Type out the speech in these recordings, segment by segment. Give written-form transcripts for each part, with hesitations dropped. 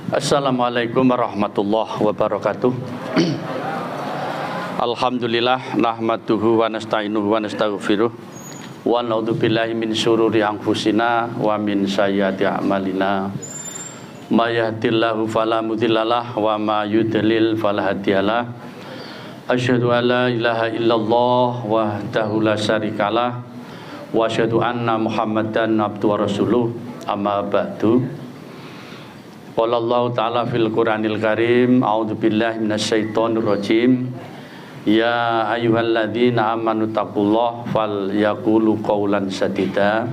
Assalamualaikum warahmatullahi wabarakatuh. Alhamdulillah nahmaduhu wa nasta'inuhu wa nastaghfiruh wa na'udzu billahi min syururi anfusina wa min sayyiati a'malina. May yahdihillahu fala mudhillalah wa may yudlil fala hadiyalah. Asyhadu an la ilaha illallah wahdahu la syarikalah wa asyhadu anna Muhammadan abduhu wa rasuluh. Amma ba'du. Qala Allah Ta'ala fil Qur'anil Karim, a'udzu billahi minasyaitonir rajim. Ya ayyuhalladzina amanu taqullaha falyaqulu qawlan sadida.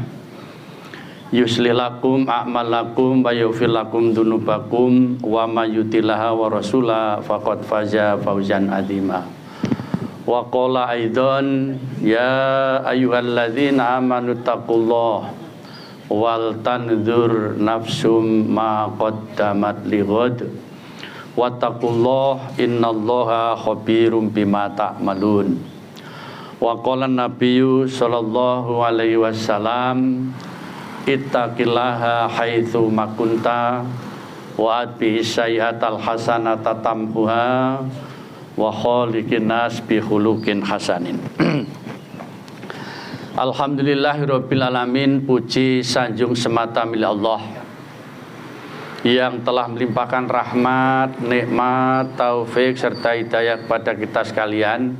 Yuslih lakum a'malakum wa yaghfir lakum dzunubakum wa may yuti'illah wa rasulahu faqad faza fawzan 'azima. Wa qala aidan ya ayyuhalladzina amanu taqullaha wal tanzur nafsum ma qaddamat lighad wattaqullah innallaha khabirum bima ta'malun. Wa qala nabiyyu sallallahu alaihi wasallam ittaqillaha haitsu makunta wa atbi sayyi'atal hasanata tamhuha wa khaliqin nas bi khuluqin hasanin. Alhamdulillahirabbil alamin, puji sanjung semata milik Allah yang telah melimpahkan rahmat, nikmat, taufik serta hidayah kepada kita sekalian,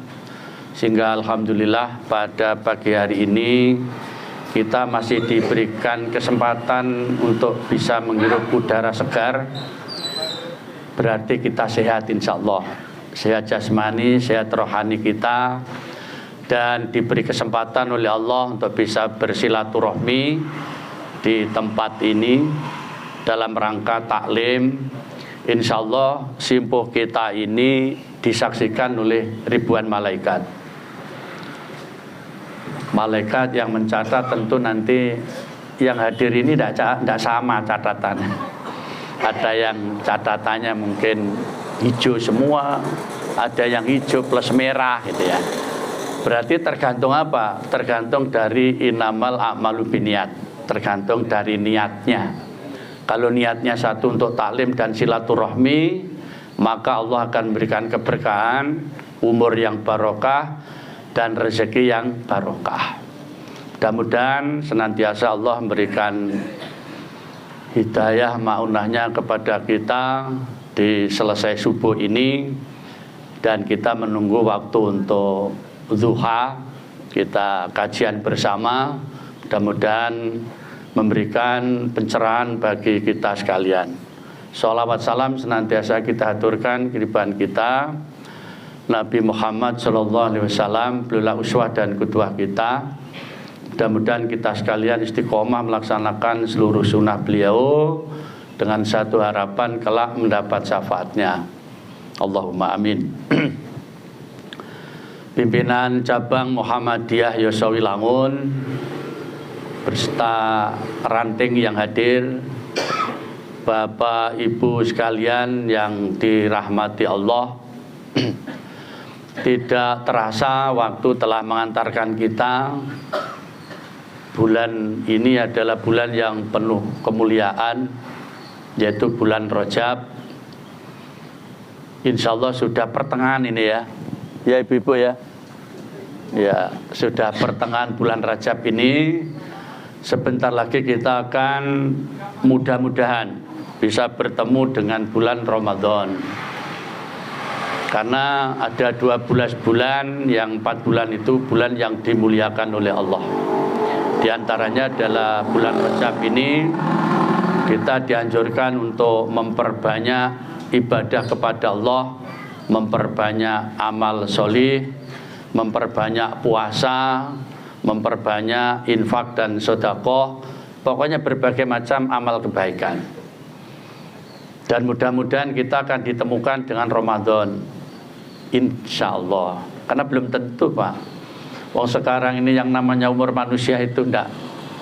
sehingga alhamdulillah pada pagi hari ini kita masih diberikan kesempatan untuk bisa menghirup udara segar. Berarti kita sehat insyaallah, sehat jasmani, sehat rohani kita, dan diberi kesempatan oleh Allah untuk bisa bersilaturahmi di tempat ini dalam rangka taklim. Insyaallah simpuh kita ini disaksikan oleh ribuan malaikat. Malaikat yang mencatat tentu nanti yang hadir ini tidak sama catatan. Ada yang catatannya mungkin hijau semua, ada yang hijau plus merah gitu ya. Berarti tergantung apa? Tergantung dari inamal a'malu biniat, tergantung dari niatnya. Kalau niatnya satu untuk taklim dan silaturahmi, maka Allah akan memberikan keberkahan, umur yang barokah, dan rezeki yang barokah. Mudah-mudahan senantiasa Allah memberikan hidayah ma'unahnya kepada kita di selesai subuh ini, dan kita menunggu waktu untuk duha, kita kajian bersama, mudah-mudahan memberikan pencerahan bagi kita sekalian. Sholawat salam senantiasa kita haturkan kehidupan kita Nabi Muhammad SAW, beliau uswah dan qudwah kita. Mudah-mudahan kita sekalian istiqomah melaksanakan seluruh sunnah beliau dengan satu harapan kelak mendapat syafaatnya. Allahumma amin. Pimpinan cabang Muhammadiyah Yosawilangun berserta ranting yang hadir, Bapak Ibu sekalian yang dirahmati Allah, tidak terasa waktu telah mengantarkan kita. Bulan ini adalah bulan yang penuh kemuliaan, yaitu bulan Rajab. Insya Allah sudah pertengahan ini ya. Ya ibu-ibu ya. Ya, sudah pertengahan bulan Rajab ini. Sebentar lagi kita akan mudah-mudahan bisa bertemu dengan bulan Ramadan. Karena ada 12 bulan, yang 4 bulan itu bulan yang dimuliakan oleh Allah. Di antaranya adalah bulan Rajab ini kita dianjurkan untuk memperbanyak ibadah kepada Allah, memperbanyak amal solih, memperbanyak puasa, memperbanyak infak dan sedekah, pokoknya berbagai macam amal kebaikan. Dan mudah-mudahan kita akan ditemukan dengan Ramadan, insya Allah. Karena belum tentu Pak, wong sekarang ini yang namanya umur manusia itu tidak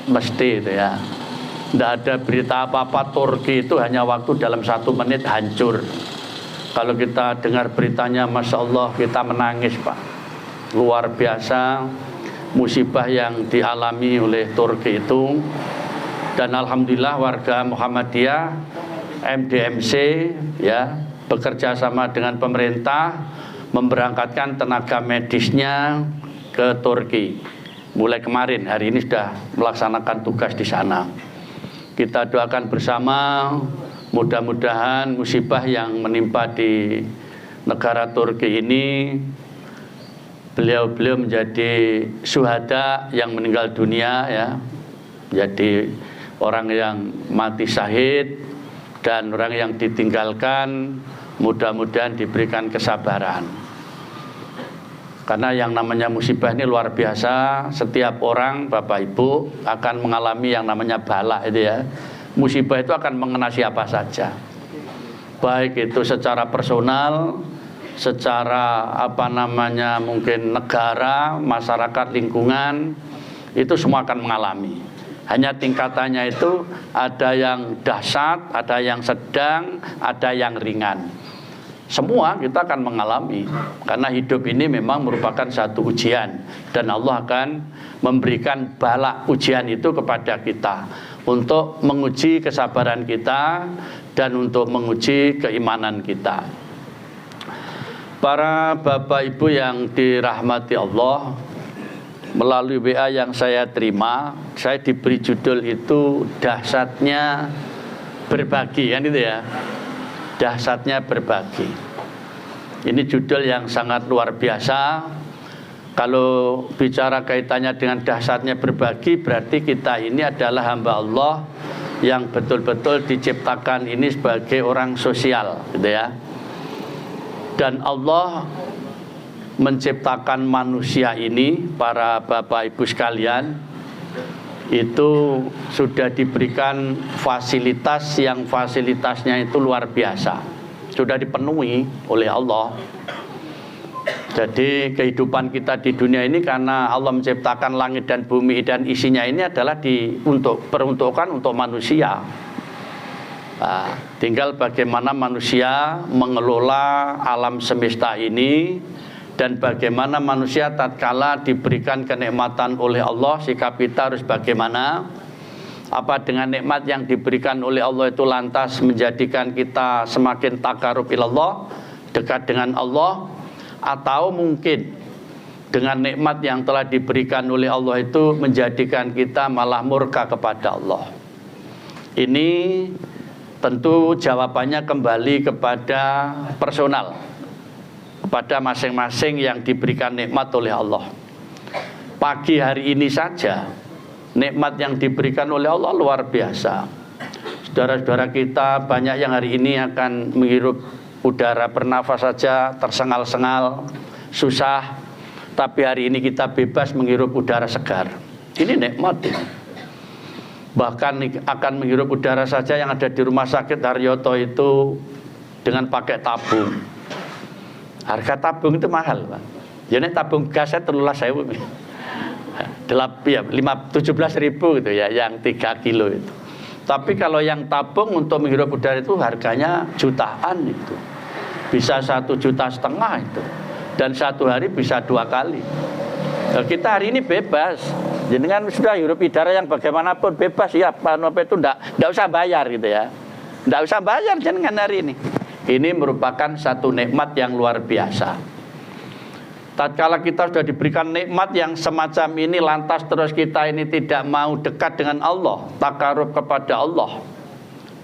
mesti itu ya. Tidak ada berita apa-apa Turki itu hanya waktu dalam 1 menit hancur. Kalau kita dengar beritanya, Masya Allah, kita menangis Pak. Luar biasa musibah yang dialami oleh Turki itu. Dan alhamdulillah warga Muhammadiyah MDMC ya bekerja sama dengan pemerintah memberangkatkan tenaga medisnya ke Turki. Mulai kemarin, hari ini sudah melaksanakan tugas di sana. Kita doakan bersama, mudah-mudahan musibah yang menimpa di negara Turki ini, beliau menjadi syuhada yang meninggal dunia ya, jadi orang yang mati syahid dan orang yang ditinggalkan mudah-mudahan diberikan kesabaran. Karena yang namanya musibah ini luar biasa. Setiap orang, Bapak Ibu, akan mengalami yang namanya bala itu ya. Musibah itu akan mengena siapa saja. Baik itu secara personal, secara mungkin negara, masyarakat, lingkungan, itu semua akan mengalami. Hanya tingkatannya itu ada yang dahsyat, ada yang sedang, ada yang ringan. Semua kita akan mengalami, karena hidup ini memang merupakan satu ujian, dan Allah akan memberikan bala ujian itu kepada kita untuk menguji kesabaran kita dan untuk menguji keimanan kita. Para Bapak Ibu yang dirahmati Allah, melalui WA yang saya terima, saya diberi judul itu dahsyatnya berbagi, kan itu ya. Dahsyatnya berbagi. Ini judul yang sangat luar biasa. Kalau bicara kaitannya dengan dahsyatnya berbagi, berarti kita ini adalah hamba Allah yang betul-betul diciptakan ini sebagai orang sosial, gitu ya. Dan Allah menciptakan manusia ini, para Bapak Ibu sekalian, itu sudah diberikan fasilitas yang fasilitasnya itu luar biasa, sudah dipenuhi oleh Allah. Jadi kehidupan kita di dunia ini karena Allah menciptakan langit dan bumi dan isinya ini adalah peruntukan untuk manusia. Nah, tinggal bagaimana manusia mengelola alam semesta ini, dan bagaimana manusia tatkala diberikan kenikmatan oleh Allah, sikap kita harus bagaimana. Apa dengan nikmat yang diberikan oleh Allah itu lantas menjadikan kita semakin takarub ilallah, dekat dengan Allah, atau mungkin dengan nikmat yang telah diberikan oleh Allah itu menjadikan kita malah murka kepada Allah. Ini tentu jawabannya kembali kepada personal, pada masing-masing yang diberikan nikmat oleh Allah. Pagi hari ini saja nikmat yang diberikan oleh Allah luar biasa. Saudara-saudara kita banyak yang hari ini akan menghirup udara, bernafas saja tersengal-sengal, susah. Tapi hari ini kita bebas menghirup udara segar. Ini nikmat ini. Bahkan akan menghirup udara saja yang ada di rumah sakit Haryoto itu dengan pakai tabung. Harga tabung itu mahal, Pak. Jadi tabung gas saya 13.000. 17.000 gitu ya, yang 3 kilo itu. Tapi kalau yang tabung untuk menghirup udara itu harganya jutaan itu. Bisa 1,5 juta itu. Dan satu hari bisa 2 kali. Nah, kita hari ini bebas. Jadi kan sudah hirup udara yang bagaimanapun bebas ya, itu enggak usah bayar gitu ya. Enggak usah bayar jenengan hari ini. Ini merupakan satu nikmat yang luar biasa. Tatkala kita sudah diberikan nikmat yang semacam ini, lantas terus kita ini tidak mau dekat dengan Allah, takarub kepada Allah,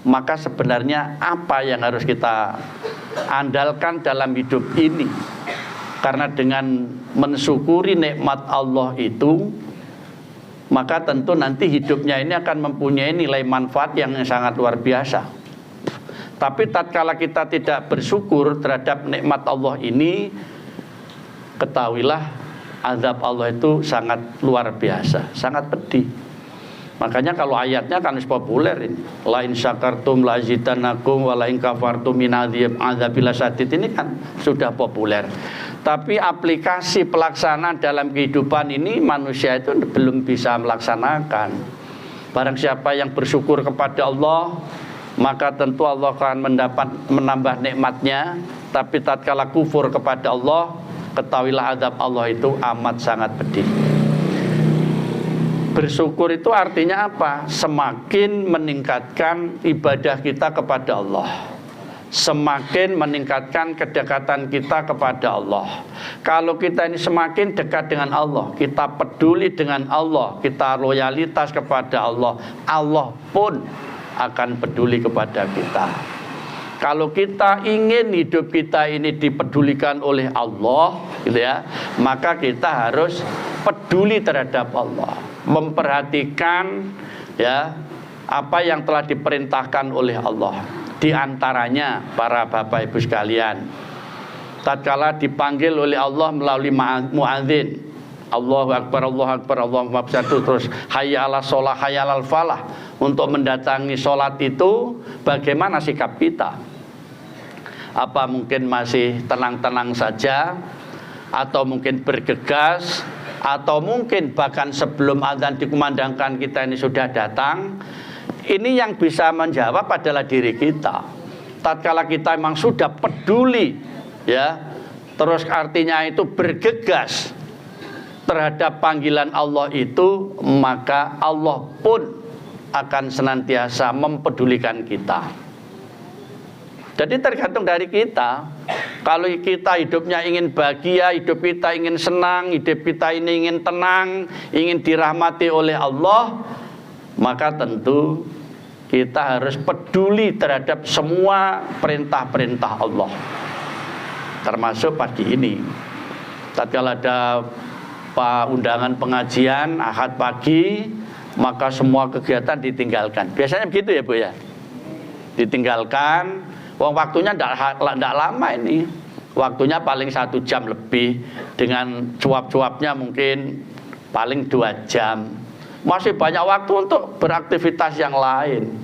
maka sebenarnya apa yang harus kita andalkan dalam hidup ini? Karena dengan mensyukuri nikmat Allah itu, maka tentu nanti hidupnya ini akan mempunyai nilai manfaat yang sangat luar biasa. Tapi tatkala kita tidak bersyukur terhadap nikmat Allah ini, ketahuilah azab Allah itu sangat luar biasa, sangat pedih. Makanya kalau ayatnya kan populer ini, la in syakartum la azidannakum wa la in kafartum min adzabil syadid, ini kan sudah populer. Tapi aplikasi pelaksanaan dalam kehidupan ini manusia itu belum bisa melaksanakan. Barang siapa yang bersyukur kepada Allah, maka tentu Allah akan menambah nikmatnya. Tapi tatkala kufur kepada Allah, ketahuilah azab Allah itu amat sangat pedih. Bersyukur itu artinya apa? Semakin meningkatkan ibadah kita kepada Allah, semakin meningkatkan kedekatan kita kepada Allah. Kalau kita ini semakin dekat dengan Allah, kita peduli dengan Allah, kita loyalitas kepada Allah, Allah pun akan peduli kepada kita. Kalau kita ingin hidup kita ini dipedulikan oleh Allah, gitu ya, maka kita harus peduli terhadap Allah, memperhatikan ya apa yang telah diperintahkan oleh Allah. Di antaranya para bapak ibu sekalian, tatkala dipanggil oleh Allah melalui muadzin, Allahu Akbar, Allahu Akbar, Allahu Akbar, terus hayya 'alas shalah, hayya 'alal falah, untuk mendatangi sholat itu bagaimana sikap kita? Apa mungkin masih tenang-tenang saja, atau mungkin bergegas, atau mungkin bahkan sebelum azan dikumandangkan kita ini sudah datang? Ini yang bisa menjawab adalah diri kita. Tatkala kita memang sudah peduli, ya, terus artinya itu bergegas terhadap panggilan Allah itu, maka Allah pun akan senantiasa mempedulikan kita. Jadi tergantung dari kita. Kalau kita hidupnya ingin bahagia, hidup kita ingin senang, hidup kita ini ingin tenang, ingin dirahmati oleh Allah, maka tentu kita harus peduli terhadap semua perintah-perintah Allah. Termasuk pagi ini, tatkala ada undangan pengajian Ahad pagi, maka semua kegiatan ditinggalkan. Biasanya begitu ya Bu ya, ditinggalkan. Wong waktunya tidak lama ini, waktunya paling 1 jam lebih, dengan cuap-cuapnya mungkin paling 2 jam. Masih banyak waktu untuk beraktivitas yang lain.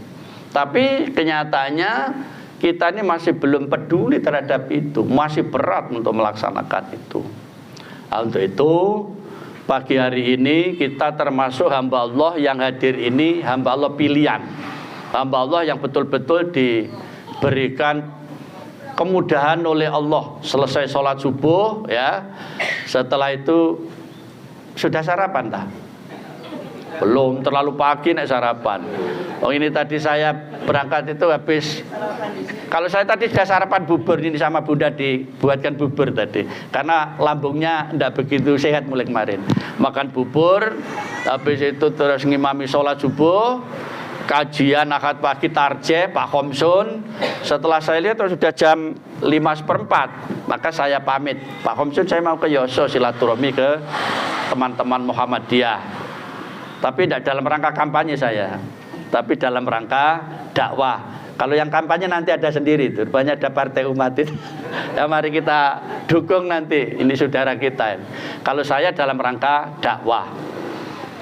Tapi kenyataannya kita ini masih belum peduli terhadap itu, masih berat untuk melaksanakan itu. Nah, untuk itu pagi hari ini kita termasuk hamba Allah yang hadir ini, hamba Allah pilihan, hamba Allah yang betul-betul diberikan kemudahan oleh Allah. Selesai sholat subuh ya, setelah itu sudah sarapan tak? Belum, terlalu pagi nek sarapan. Oh ini tadi saya berangkat itu habis, kalau saya tadi sudah sarapan bubur ini sama Bunda, dibuatkan bubur tadi, karena lambungnya tidak begitu sehat mulai kemarin. Makan bubur, habis itu terus ngimami sholat subuh, kajian Ahad pagi tarjeh Pak Khomsun. Setelah saya lihat sudah jam 5:15, maka saya pamit, Pak Khomsun saya mau ke Yoso silaturahmi ke teman-teman Muhammadiyah. Tapi tidak dalam rangka kampanye saya, tapi dalam rangka dakwah. Kalau yang kampanye nanti ada sendiri, itu banyak ada partai umat itu. Ya mari kita dukung nanti, ini saudara kita. Kalau saya dalam rangka dakwah,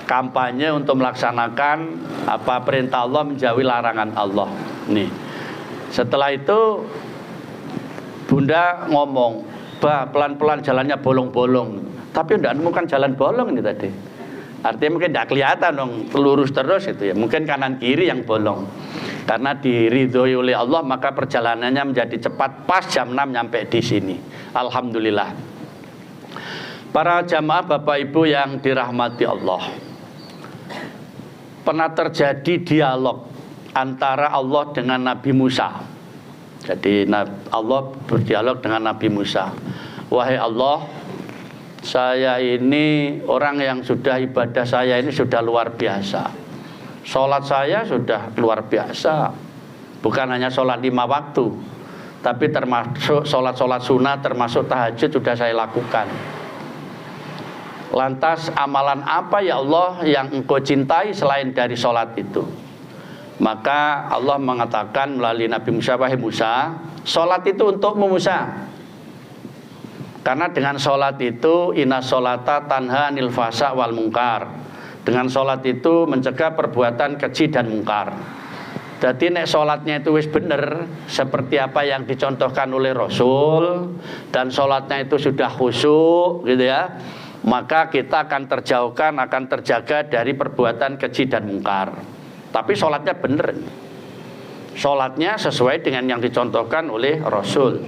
kampanye untuk melaksanakan apa perintah Allah, menjauhi larangan Allah. Nih, setelah itu Bunda ngomong, bah pelan-pelan jalannya bolong-bolong, tapi tidak menemukan jalan bolong ini tadi. Artinya mungkin tidak kelihatan dong, lurus terus itu ya. Mungkin kanan kiri yang bolong. Karena diridhoi oleh Allah, maka perjalanannya menjadi cepat, pas jam 6 nyampe di sini. Alhamdulillah. Para jamaah Bapak Ibu yang dirahmati Allah, pernah terjadi dialog antara Allah dengan Nabi Musa. Jadi Allah berdialog dengan Nabi Musa. Wahai Allah, saya ini orang yang sudah ibadah saya ini sudah luar biasa. Sholat saya sudah luar biasa. Bukan hanya sholat 5 waktu, tapi termasuk sholat-sholat sunnah, termasuk tahajud sudah saya lakukan. Lantas amalan apa ya Allah yang engkau cintai selain dari sholat itu? Maka Allah mengatakan melalui Nabi Musa, wahai Musa, sholat itu untukmu Musa. Karena dengan sholat itu inna sholata tanha anil fasa wal mungkar. Dengan sholat itu mencegah perbuatan keji dan mungkar. Jadi nek sholatnya itu wis bener seperti apa yang dicontohkan oleh Rasul, dan sholatnya itu sudah khusyuk gitu ya, maka kita akan terjauhkan, akan terjaga dari perbuatan keji dan mungkar. Tapi sholatnya bener, sholatnya sesuai dengan yang dicontohkan oleh Rasul.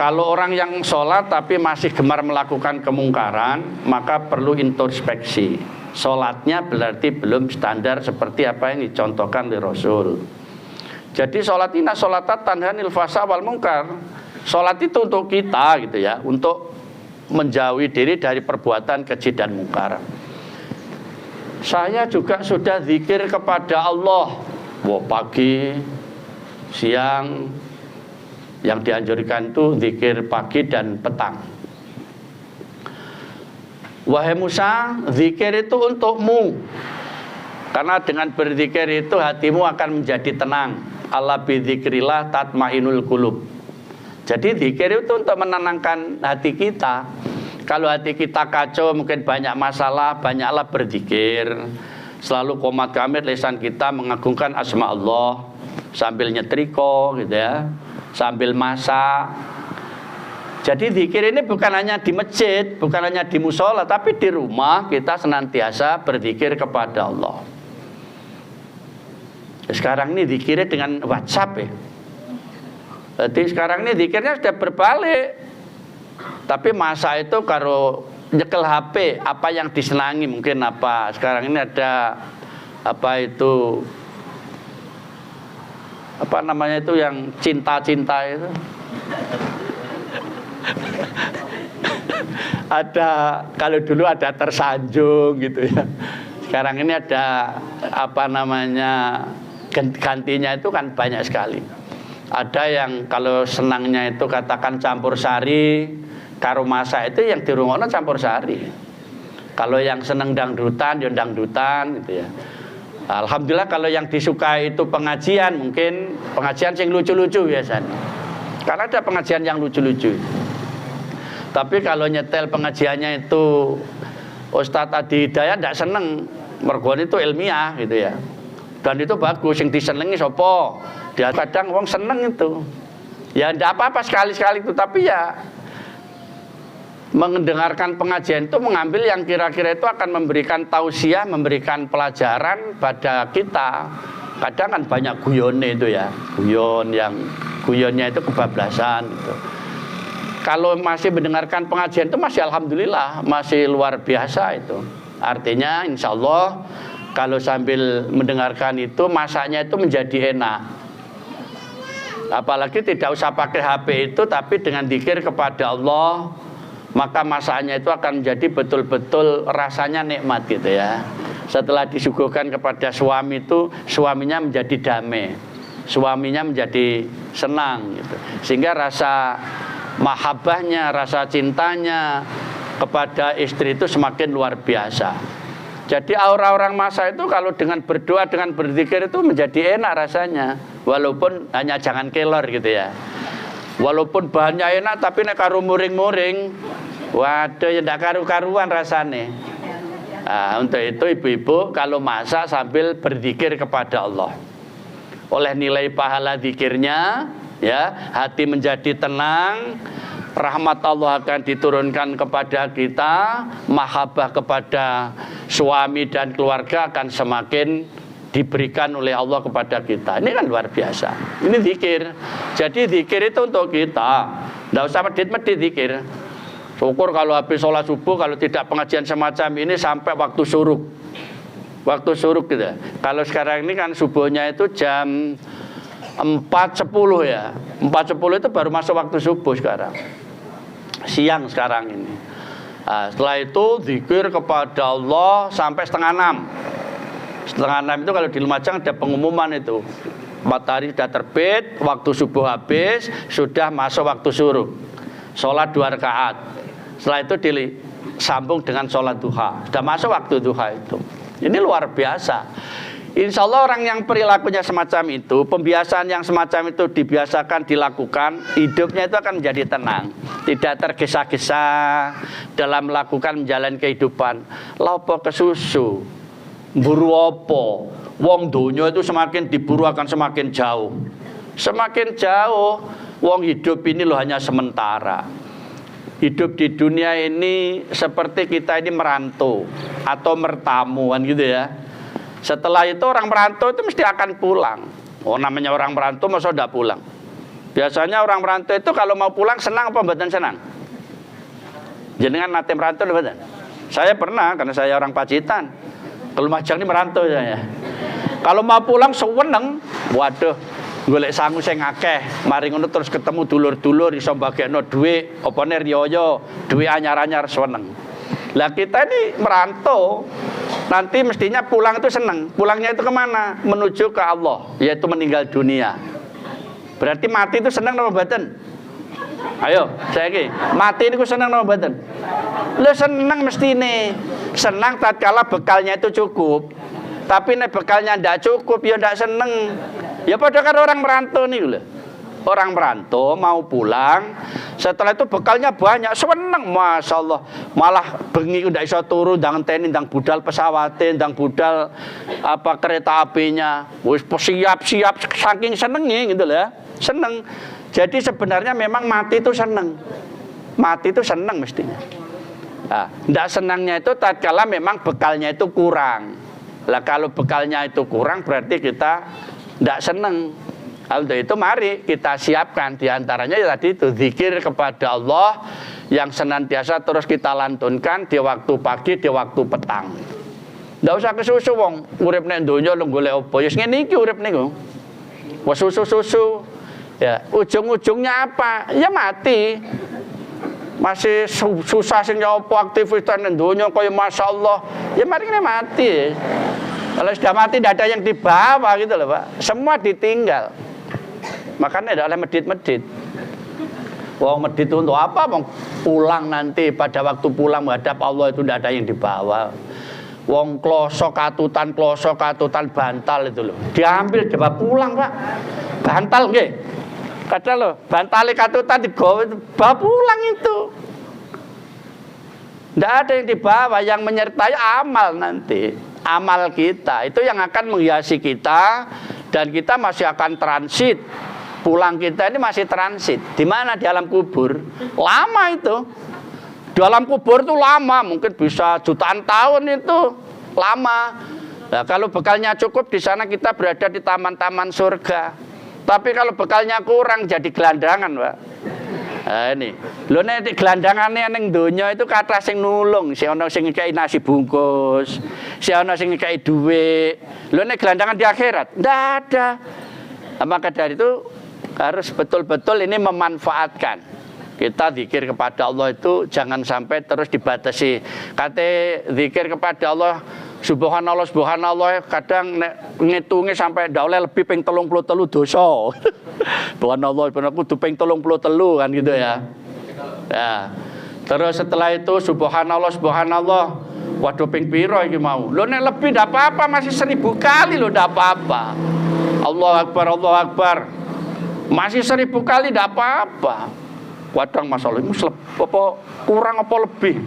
Kalau orang yang sholat tapi masih gemar melakukan kemungkaran, maka perlu introspeksi. Sholatnya berarti belum standar seperti apa yang dicontohkan oleh Rasul. Jadi sholatina sholatat tanhanil fasa wal mungkar. Sholat itu untuk kita gitu ya, untuk menjauhi diri dari perbuatan keji dan mungkar. Saya juga sudah zikir kepada Allah, pagi, siang. Yang dianjurkan itu zikir pagi dan petang. Wahai Musa, zikir itu untukmu. Karena dengan berzikir itu hatimu akan menjadi tenang. Ala bidzikrillah tatmainul qulub. Jadi zikir itu untuk menenangkan hati kita. Kalau hati kita kacau, mungkin banyak masalah, banyaklah berzikir. Selalu qomat kamit lisan kita mengagungkan asma Allah sambil nyetrika gitu ya, sambil masak. Jadi zikir ini bukan hanya di masjid, bukan hanya di musola, tapi di rumah kita senantiasa berzikir kepada Allah. Sekarang ini zikirnya dengan WhatsApp ya. Jadi sekarang ini zikirnya sudah berbalik. Tapi masa itu kalau nyekel HP, apa yang disenangi mungkin apa. Sekarang ini ada apa itu, apa namanya itu yang cinta-cinta itu. Ada, kalau dulu ada tersanjung gitu ya. Sekarang ini ada apa namanya, gantinya itu kan banyak sekali. Ada yang kalau senangnya itu katakan campur sari, karo masak itu yang dirungokno campur sari. Kalau yang seneng dangdutan, ya dangdutan gitu ya. Alhamdulillah kalau yang disukai itu pengajian, mungkin pengajian yang lucu-lucu biasanya. Karena ada pengajian yang lucu-lucu. Tapi kalau nyetel pengajiannya itu Ustadz Adi Hidayat tidak seneng, mergon itu ilmiah gitu ya. Dan itu bagus, yang disenengi sopo. Dia kadang wong seneng itu. Ya tidak apa-apa sekali-sekali itu, tapi ya mendengarkan pengajian itu mengambil yang kira-kira itu akan memberikan tausiah, memberikan pelajaran pada kita. Kadang kan banyak guyonnya itu ya, guyonnya itu kebablasan gitu. Kalau masih mendengarkan pengajian itu masih alhamdulillah, masih luar biasa itu. Artinya insya Allah kalau sambil mendengarkan itu masaknya itu menjadi enak. Apalagi tidak usah pakai HP itu, tapi dengan zikir kepada Allah, maka masaknya itu akan menjadi betul-betul rasanya nikmat gitu ya. Setelah disuguhkan kepada suami itu, suaminya menjadi damai, suaminya menjadi senang gitu. Sehingga rasa mahabbahnya, rasa cintanya kepada istri itu semakin luar biasa. Jadi orang-orang masa itu kalau dengan berdoa, dengan berzikir itu menjadi enak rasanya. Walaupun hanya jangan kelor gitu ya. Walaupun bahannya enak tapi nek karo muring-muring, waduh ya ndak karu-karuan rasane. Nah, untuk itu ibu-ibu kalau masak sambil berzikir kepada Allah. Oleh nilai pahala zikirnya ya, hati menjadi tenang, rahmat Allah akan diturunkan kepada kita, mahabbah kepada suami dan keluarga akan semakin diberikan oleh Allah kepada kita. Ini kan luar biasa. Ini zikir. Jadi zikir itu untuk kita. Tidak usah medit-medit zikir. Syukur kalau habis sholat subuh, kalau tidak pengajian semacam ini sampai waktu syuruk. Waktu syuruk gitu. Kalau sekarang ini kan subuhnya itu jam 4.10 ya. 4.10 itu baru masuk waktu subuh sekarang. Siang sekarang ini. Nah, setelah itu zikir kepada Allah sampai 5:30. 5:30 itu kalau di Lumajang ada pengumuman itu. Matahari sudah terbit, waktu subuh habis, sudah masuk waktu syuruk. Sholat 2 rakaat. Setelah itu disambung dengan sholat duha. Sudah masuk waktu duha itu. Ini luar biasa. Insya Allah orang yang perilakunya semacam itu, pembiasaan yang semacam itu dibiasakan dilakukan, hidupnya itu akan menjadi tenang, tidak tergesa-gesa dalam melakukan menjalani kehidupan. Lapo kesusu, buru opo, wong dunia itu semakin diburu akan semakin jauh, semakin jauh. Wong hidup ini loh hanya sementara. Hidup di dunia ini seperti kita ini merantau atau mertamu kan gitu ya. Setelah itu orang merantau itu mesti akan pulang. Oh namanya orang merantau masa udah pulang. Biasanya orang merantau itu kalau mau pulang senang apa mboten senang? Jenengan nate merantau mboten? Saya pernah karena saya orang Pacitan. Kalau Lumajang ini merantau ya. Kalau mau pulang seneng, waduh, golek sangu sing akeh. Mari ngono terus ketemu dulur-dulur iso mbagekno dhuwit, opone riyo, dhuwit anyar-anyar seneng. Lah kita ini merantau, nanti mestinya pulang itu seneng. Pulangnya itu kemana? Menuju ke Allah, yaitu meninggal dunia. Berarti mati itu seneng nama badan. Ayo, saiki mati niku seneng nama badan. Lo seneng mestine. Senang tatkala bekalnya itu cukup. Tapi nek bekalnya ndak cukup ya ndak seneng. Ya padha karo orang merantau nih lho. Orang merantau mau pulang, setelah itu bekalnya banyak, seneng masyaallah. Malah bengi ndak iso turu ndang ngenteni ndang budal pesawate, ndang budal apa kereta apinya. Wis siap-siap saking senenge gitu loh ya. Seneng. Jadi sebenarnya memang mati itu seneng. Mati itu seneng mestinya. Nah, ndak senangnya itu tatkala memang bekalnya itu kurang. Lah kalau bekalnya itu kurang berarti kita ndak seneng. Untuk itu mari kita siapkan diantaranya ya tadi itu zikir kepada Allah yang senantiasa terus kita lantunkan di waktu pagi, di waktu petang. Ndak usah kesusu wong urip nek donya lho golek apa. Ya ngene iki urip niku. Wes susu-susu. Ya, ujung-ujungnya apa? Ya mati. Masih susah sing nyopo aktivitas ning donya kaya masyaallah. Ya mari kene mati. Kalau sudah mati tidak ada yang dibawa gitu loh, Pak. Semua ditinggal. Makanya tidak oleh medit-medit. Wong medit untuk apa? Wong pulang nanti pada waktu pulang menghadap Allah itu tidak ada yang dibawa. Wong kloso katutan bantal itu loh. Diambil dibawa pulang, Pak. Bantal nggih. Kadang loh, bantale katutan digawa bawa pulang itu. Tidak ada yang dibawa, yang menyertai amal nanti. Amal kita itu yang akan menghiasi kita dan kita masih akan transit. Pulang kita ini masih transit. Di mana? Di alam kubur. Lama itu. Di alam kubur itu lama, mungkin bisa jutaan tahun itu. Lama. Nah, kalau bekalnya cukup di sana kita berada di taman-taman surga. Tapi kalau bekalnya kurang jadi gelandangan, Pak. Nah, ini. Lho nek gelandangane ning donya itu kata sing nulung, si ana sing ngekeki nasi bungkus, si ana sing ngekeki dhuwit. Lho nek gelandangan di akhirat ndak ada. Nah, maka dari itu harus betul-betul ini memanfaatkan. Kita zikir kepada Allah itu jangan sampai terus dibatasi. Kate zikir kepada Allah subhanallah subhanallah kadang ngitunge sampai ndak oleh lebih ping 33 dosa. Subhanallah ben aku kudu ping 33 kan gitu ya. Ya. Terus setelah itu subhanallah subhanallah waduh ping piro iki mau. Lho nek lebih ndak apa-apa masih 1000 kali lho ndak apa-apa. Allahu akbar Allahu akbar. Masih 1000 kali ndak apa-apa. Kadang masalah ini apa kurang apa lebih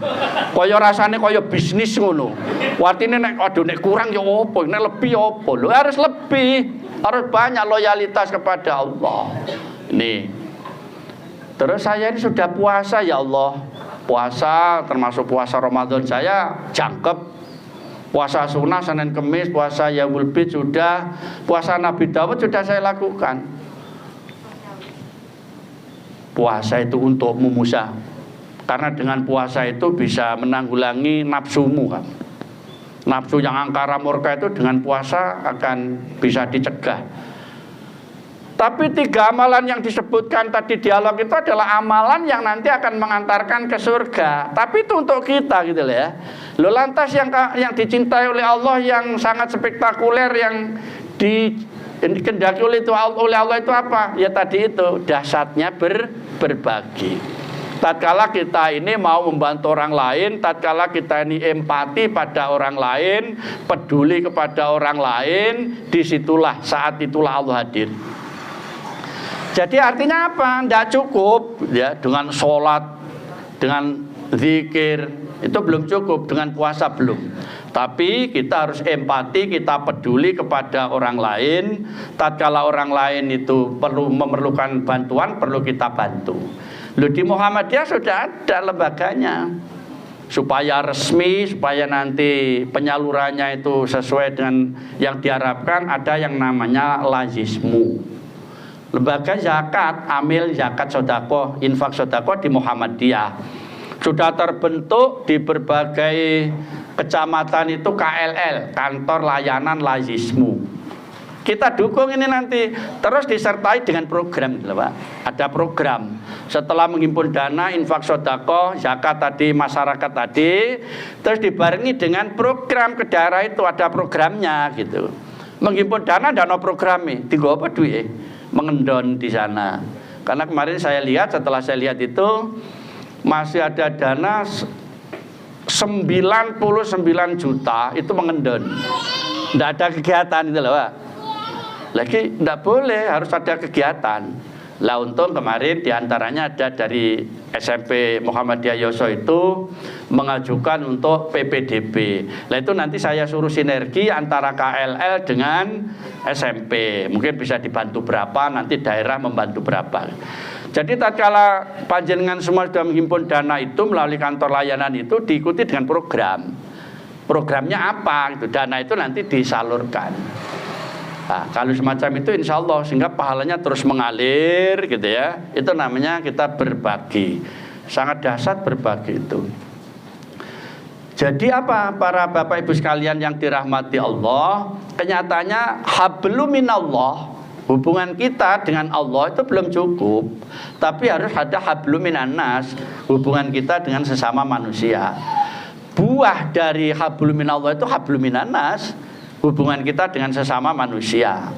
kaya rasanya kaya bisnis ngono. Artinya nek aduh nek kurang ya apa, nek lebih ya apa. Lho harus lebih, harus banyak loyalitas kepada Allah. Nih. Terus saya ini sudah puasa ya Allah. Puasa termasuk puasa Ramadan saya jangkep. Puasa sunnah Senin Kemis, puasa Yaumul Bid sudah, puasa Nabi Dawud sudah saya lakukan. Puasa itu untukmu Musa. Karena dengan puasa itu bisa menanggulangi nafsumu kan. Nafsu yang angkara murka itu dengan puasa akan bisa dicegah. Tapi 3 amalan yang disebutkan tadi dialog itu adalah amalan yang nanti akan mengantarkan ke surga. Tapi itu untuk kita gitu loh ya. Loh lantas yang dicintai oleh Allah yang sangat spektakuler yang dikendaki oleh Allah itu apa? Ya tadi itu dahsyatnya berbagi. Tatkala kita ini mau membantu orang lain, tatkala kita ini empati pada orang lain, peduli kepada orang lain, disitulah saat itulah Allah hadir. Jadi artinya apa? Tidak cukup ya dengan sholat, dengan zikir itu belum cukup, dengan puasa belum. Tapi kita harus empati, kita peduli kepada orang lain. Tatkala orang lain itu memerlukan bantuan, perlu kita bantu. Loh di Muhammadiyah sudah ada lembaganya. Supaya resmi, supaya nanti penyalurannya itu sesuai dengan yang diharapkan, ada yang namanya lazismu. Lembaga zakat, amil, zakat, sodako, infak sodako di Muhammadiyah sudah terbentuk di berbagai kecamatan itu KLL, kantor layanan lazismu. Kita dukung ini nanti, terus disertai dengan program gitu, Pak. Ada program. Setelah menghimpun dana, infak sedekah, zakat tadi, masyarakat tadi, terus dibarengi dengan program ke daerah itu ada programnya gitu. Menghimpun dana dan programnya, tiga apa duit? Mengendon di sana. Karena kemarin saya lihat, setelah saya lihat itu masih ada dana 99 juta itu mengendon. Tidak ada kegiatan itu loh, Pak. Lagi tidak boleh, harus ada kegiatan. Lah untung kemarin diantaranya ada dari SMP Muhammadiyah Yoso itu mengajukan untuk PPDB. Lah itu nanti saya suruh sinergi antara KLL dengan SMP. Mungkin bisa dibantu berapa, nanti daerah membantu berapa. Jadi tatkala panjenengan semua sudah menghimpun dana itu melalui kantor layanan itu diikuti dengan program. Programnya apa? Itu dana itu nanti disalurkan. Nah, kalau semacam itu insya Allah sehingga pahalanya terus mengalir gitu ya. Itu namanya kita berbagi. Sangat dahsyat berbagi itu. Jadi apa para bapak ibu sekalian yang dirahmati Allah? Kenyataannya hablum minallah, hubungan kita dengan Allah itu belum cukup. Tapi harus ada hablum minannas, hubungan kita dengan sesama manusia. Buah dari hablum minallah itu hablum minannas, hubungan kita dengan sesama manusia.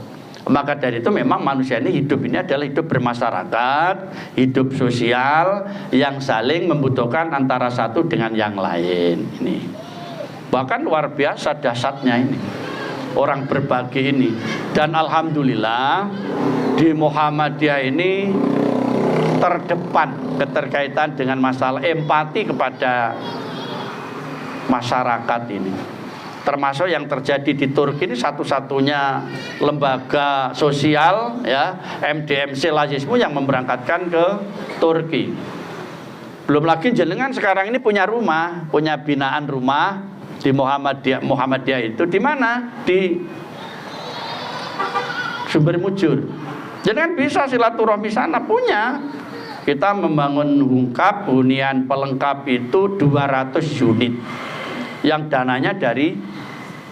Maka dari itu memang manusia ini hidup ini adalah hidup bermasyarakat, hidup sosial yang saling membutuhkan antara satu dengan yang lain. Ini bahkan luar biasa dahsyatnya ini orang berbagi ini. Dan alhamdulillah di Muhammadiyah ini terdepan keterkaitan dengan masalah empati kepada masyarakat ini. Termasuk yang terjadi di Turki ini satu-satunya lembaga sosial ya MDMC Lazismu yang memberangkatkan ke Turki. Belum lagi jenengan sekarang ini punya rumah, punya binaan rumah di Muhammadiyah itu di mana? Di Sumber Mujur. Jenengan bisa silaturahmi sana punya. Kita membangun hunian pelengkap itu 200 unit yang dananya dari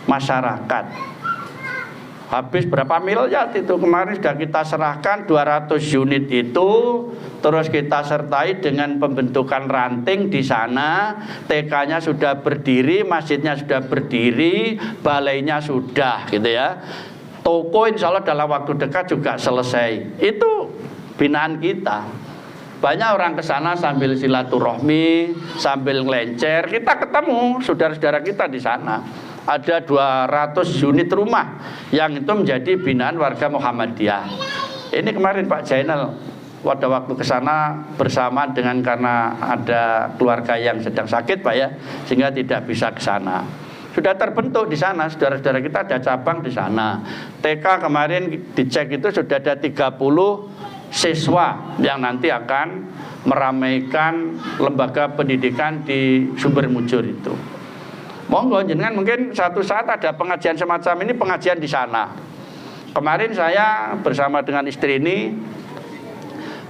masyarakat. Habis berapa miliar itu kemarin sudah kita serahkan 200 unit itu, terus kita sertai dengan pembentukan ranting di sana. TK-nya sudah berdiri, masjidnya sudah berdiri, balainya sudah gitu ya. Toko insya Allah dalam waktu dekat juga selesai. Itu binaan kita. Banyak orang ke sana sambil silaturahmi, sambil ngelencer. Kita ketemu saudara-saudara kita di sana. Ada 200 unit rumah yang itu menjadi binaan warga Muhammadiyah. Ini kemarin Pak Jainal pada waktu ke sana bersamaan dengan karena ada keluarga yang sedang sakit Pak ya, sehingga tidak bisa ke sana. Sudah terbentuk di sana, saudara-saudara kita ada cabang di sana. TK kemarin dicek itu sudah ada 30 siswa yang nanti akan meramaikan lembaga pendidikan di Sumber Mujur itu. Monggo jenengan mungkin satu saat ada pengajian semacam ini, pengajian di sana. Kemarin saya bersama dengan istri ini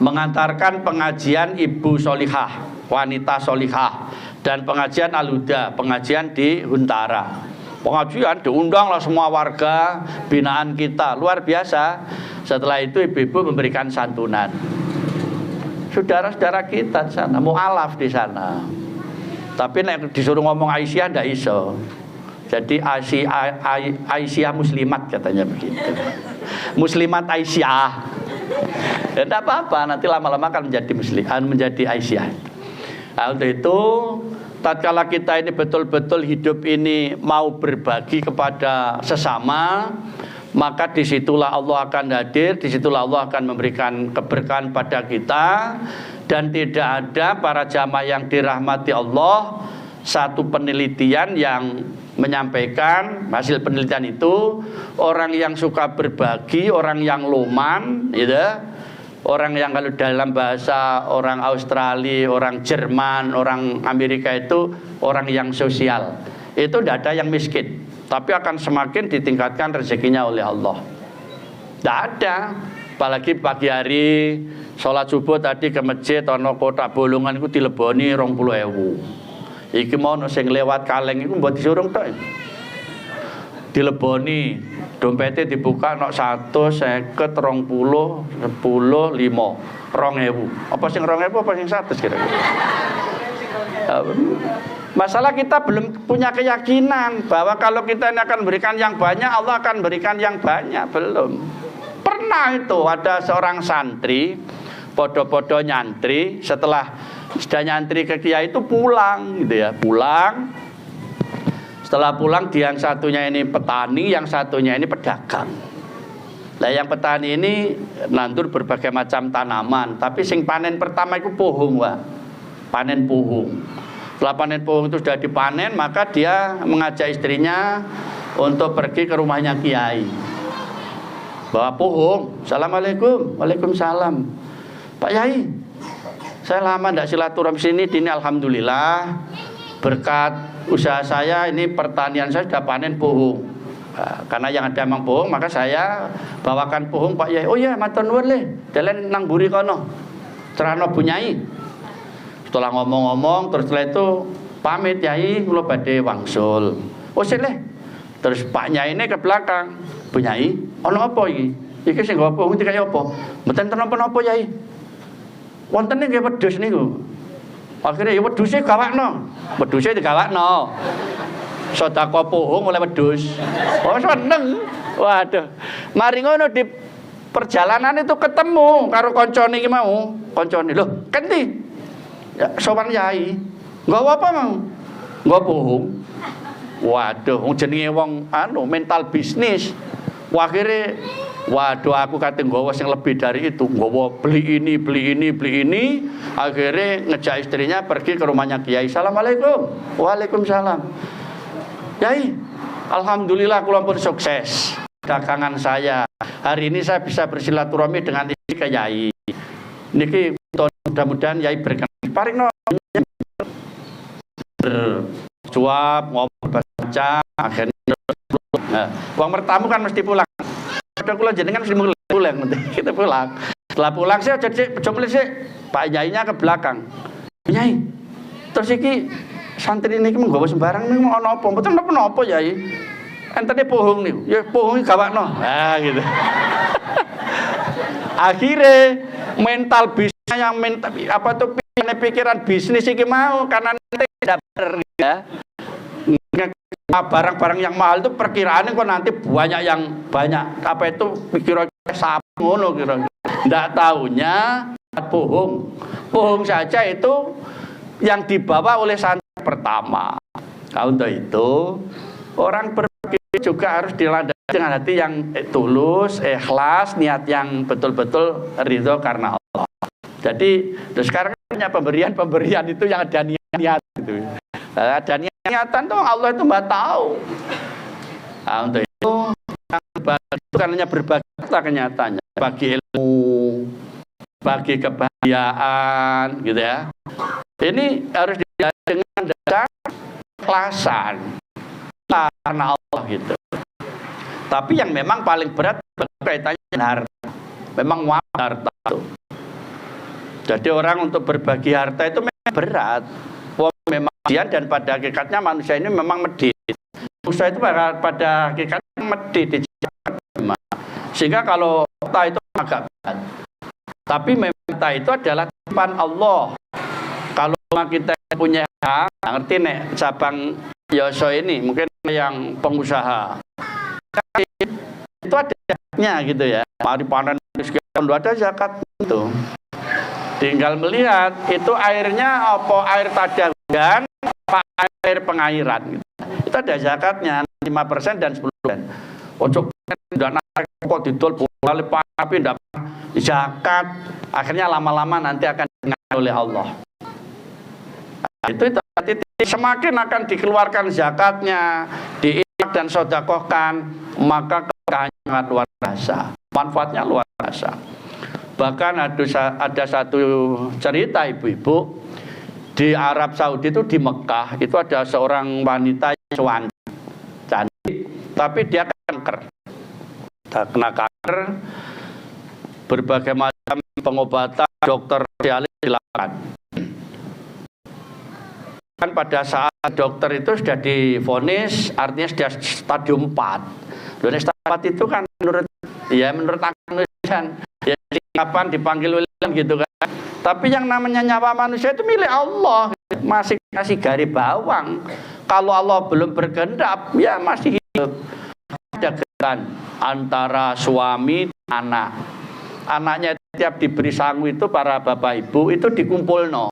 mengantarkan pengajian Ibu Solihah, wanita Solihah, dan pengajian Al-Huda, pengajian di Huntara. Pengajian diundanglah semua warga binaan kita, luar biasa. Setelah itu ibu-ibu memberikan santunan. Saudara-saudara kita di sana, mu'alaf di sana. Tapi nek disuruh ngomong Aisyah ndak iso. Jadi Aisyah muslimat katanya begitu. Muslimat Aisyah. Ya enggak apa-apa, nanti lama-lama akan menjadi Aisyah. Nah, untuk itu tatkala kita ini betul-betul hidup ini mau berbagi kepada sesama, maka disitulah Allah akan hadir, disitulah Allah akan memberikan keberkahan pada kita. Dan tidak ada para jamaah yang dirahmati Allah satu penelitian yang menyampaikan hasil penelitian itu orang yang suka berbagi, orang yang loman, gitu, orang yang kalau dalam bahasa orang Australia, orang Jerman, orang Amerika itu orang yang sosial. Itu tidak ada yang miskin, tapi akan semakin ditingkatkan rezekinya oleh Allah. Tidak ada. Apalagi pagi hari sholat subuh tadi ke masjid ono kotak bolongan itu dileboni 20.000. Iki mau sing lewat kaleng iku mbok disurung tok. Dileboni, dompetnya dibuka nok 150, 20, 10, 5, 2.000. Apa sing 2.000 apa sing 100 kira-kira? Masalah kita belum punya keyakinan bahwa kalau kita ini akan berikan yang banyak, Allah akan berikan yang banyak. Belum. Pernah itu ada seorang santri podo-podo nyantri, setelah sudah nyantri ke kiai itu pulang gitu ya, pulang. Setelah pulang yang satunya ini petani, yang satunya ini pedagang. Nah yang petani ini nandur berbagai macam tanaman, tapi sing panen pertama itu pohung, Wak. Panen pohung. Setelah panen pohung itu sudah dipanen, maka dia mengajak istrinya untuk pergi ke rumahnya kiai. Bawa pohung. Assalamualaikum. Waalaikumsalam. Pak Yai, saya lama tidak silaturahmi sini, dini alhamdulillah berkat usaha saya ini pertanian saya sudah panen pohung. Nah, karena yang ada emang pohung, maka saya bawakan pohung Pak Yai. Oh iya, matur nuwun le. Delen nang buri kono. Cerana bunyai. Setelah ngomong-ngomong, terus setelah itu pamit Yai, kula badhe wangsul. Oh sik le. Terus Pak Yai ini ke belakang. Bunyai, ana apa iki? Iki sing nggawa pohung iki kaya apa? Mboten napa-napa Yai. Wontene nggih wedhus niku. Akhirnya ya wedhuse gawakno. Wedhuse digawakno. Sedekah pohong oleh wedhus. Oh seneng. Waduh. Mari ngono di perjalanan itu ketemu karo koncone iki mau. Koncone, "Lho, kenti?" Ya, sowan Yai. Nggawa apa mau? Nggawa pohong. Waduh, wong jenenge wong mental bisnis. Akhirnya waduh aku kate nggawa sing lebih dari itu, nggawa beli ini, beli ini, beli ini. Akhirnya ngejak istrinya pergi ke rumahnya Kiai. Assalamualaikum. Waalaikumsalam. Yai, alhamdulillah kula pun sukses dagangan saya. Hari ini saya bisa bersilaturahmi dengan istri ke Yai. Niki mudah-mudahan Yai berkenan. Paringno bersuap ngomong baca akhirnya uang bertamu kan mesti pulang. Kadang kula jenengan mesti pulang, kita pulang. Setelah pulang saya jadi coba sih Pak Yainya ke belakang. Yai, terus iki santri ini menggawa sembarang nih mau apa? Betul napa Yai? Entene pohong nih, ya pohong gawakno. Nah gitu. Akhirnya mental bisnisnya yang mental apa tuh pikiran bisnis iki mau karena nanti tidak ya. Barang-barang yang mahal itu perkiraannya kok nanti banyak apa itu kira-kira sapu ngono kira-kira. Ndak tahunya pohong saja itu yang dibawa oleh santri pertama. Nah, untuk itu orang berpikir juga harus dilandasi dengan hati yang tulus, ikhlas, niat yang betul-betul ridho karena Allah. Jadi sekarang punya pemberian itu yang ada niat gitu. Ada niatan tuh Allah itu mbak tahu. Nah, untuk itu yang berbagi itu kan hanya berbagi kenyataannya, bagi ilmu, bagi kebahagiaan, gitu ya. Ini harus dilihat dengan dasar ikhlasan karena Allah gitu. Tapi yang memang paling berat kaitannya dengan harta. Memang harta itu. Jadi orang untuk berbagi harta itu memang berat. Memang dan pada hakikatnya manusia ini memang medit. Manusia itu pada hakikatnya medit. Sehingga kalau harta itu agak berat. Tapi memang harta itu adalah titipan Allah. Kalau kita punya hak, ngerti nek cabang Yoso ini mungkin yang pengusaha itu ada zakatnya gitu ya. Mari panen sekian ada zakat itu. Tinggal melihat itu airnya apa air tada hujan, apa air pengairan gitu. Itu ada zakatnya 5% dan 10%. Ojo dana kok didol boleh tapi ndak zakat. Akhirnya lama-lama nanti akan diingat oleh Allah. Nah, itu semakin akan dikeluarkan zakatnya, diingat dan sedekahkan, maka kekayaannya sangat luar biasa. Manfaatnya luar biasa. Bahkan ada satu cerita ibu-ibu di Arab Saudi itu di Mekah itu ada seorang wanita yang cantik tapi dia kanker. Kena kanker, berbagai macam pengobatan dokter spesialis dilakukan. kan pada saat dokter itu sudah divonis, artinya sudah stadium 4. Dan stadium 4 itu kan menurut akal ya, kapan dipanggil William gitu kan. Tapi yang namanya nyawa manusia itu milik Allah, masih kasih gari bawang. Kalau Allah belum berkehendak, ya masih hidup. Ada gerakan antara suami dan anak. Anaknya tiap diberi sangu itu para bapak ibu itu dikumpulno,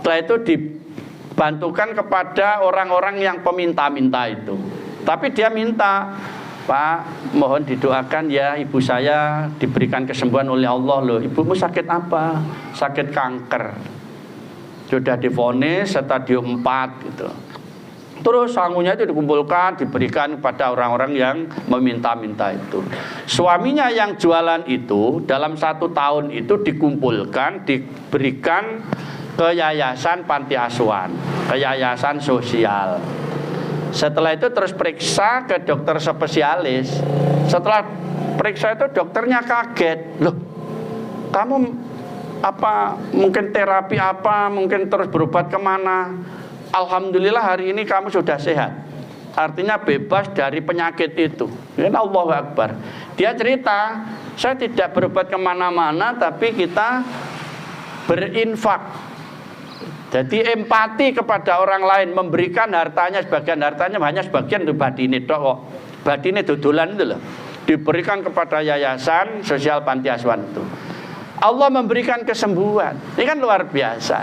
setelah itu dibantukan kepada orang-orang yang peminta-minta itu. Tapi dia minta, Pak, mohon didoakan ya ibu saya diberikan kesembuhan oleh Allah loh. Ibumu sakit apa? Sakit kanker. Sudah divonis stadium 4 gitu. Terus sangunya itu dikumpulkan, diberikan kepada orang-orang yang meminta-minta itu. Suaminya yang jualan itu dalam 1 tahun itu dikumpulkan, diberikan ke yayasan panti asuhan, ke yayasan sosial. Setelah itu terus periksa ke dokter spesialis. Setelah periksa itu dokternya kaget. Loh, kamu apa, mungkin terapi apa, mungkin terus berobat kemana? Alhamdulillah hari ini kamu sudah sehat. Artinya bebas dari penyakit itu. Allahu Akbar. Dia cerita, saya tidak berobat kemana-mana, tapi kita berinfak. Jadi empati kepada orang lain, memberikan hartanya, sebagian hartanya hanya sebagian itu badine tok kok. Badine dodolan itu loh. Diberikan kepada yayasan sosial panti asuhan itu. Allah memberikan kesembuhan. Ini kan luar biasa.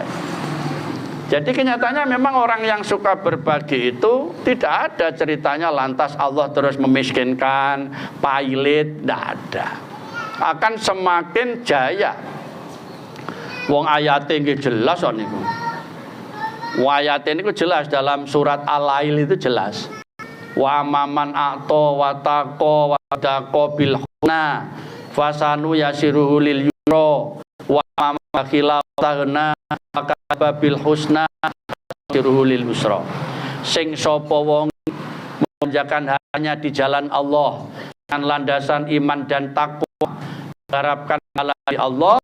Jadi kenyataannya memang orang yang suka berbagi itu tidak ada ceritanya lantas Allah terus memiskinkan, pailit, tidak ada. Akan semakin jaya. Wong ayate nggih jelas kok niku. Ayat ini jelas dalam surat Al-Lail itu jelas. Wa maman a'to wa taqo wa daqo bil husna fasanu yasiruhu lil yusra wa maman bakhila taghna maka bil husna yasiruhu lil yusra. Sing sapa wong menjakan hanya di jalan Allah dengan landasan iman dan takwa, mengharapkan pahala dari Allah,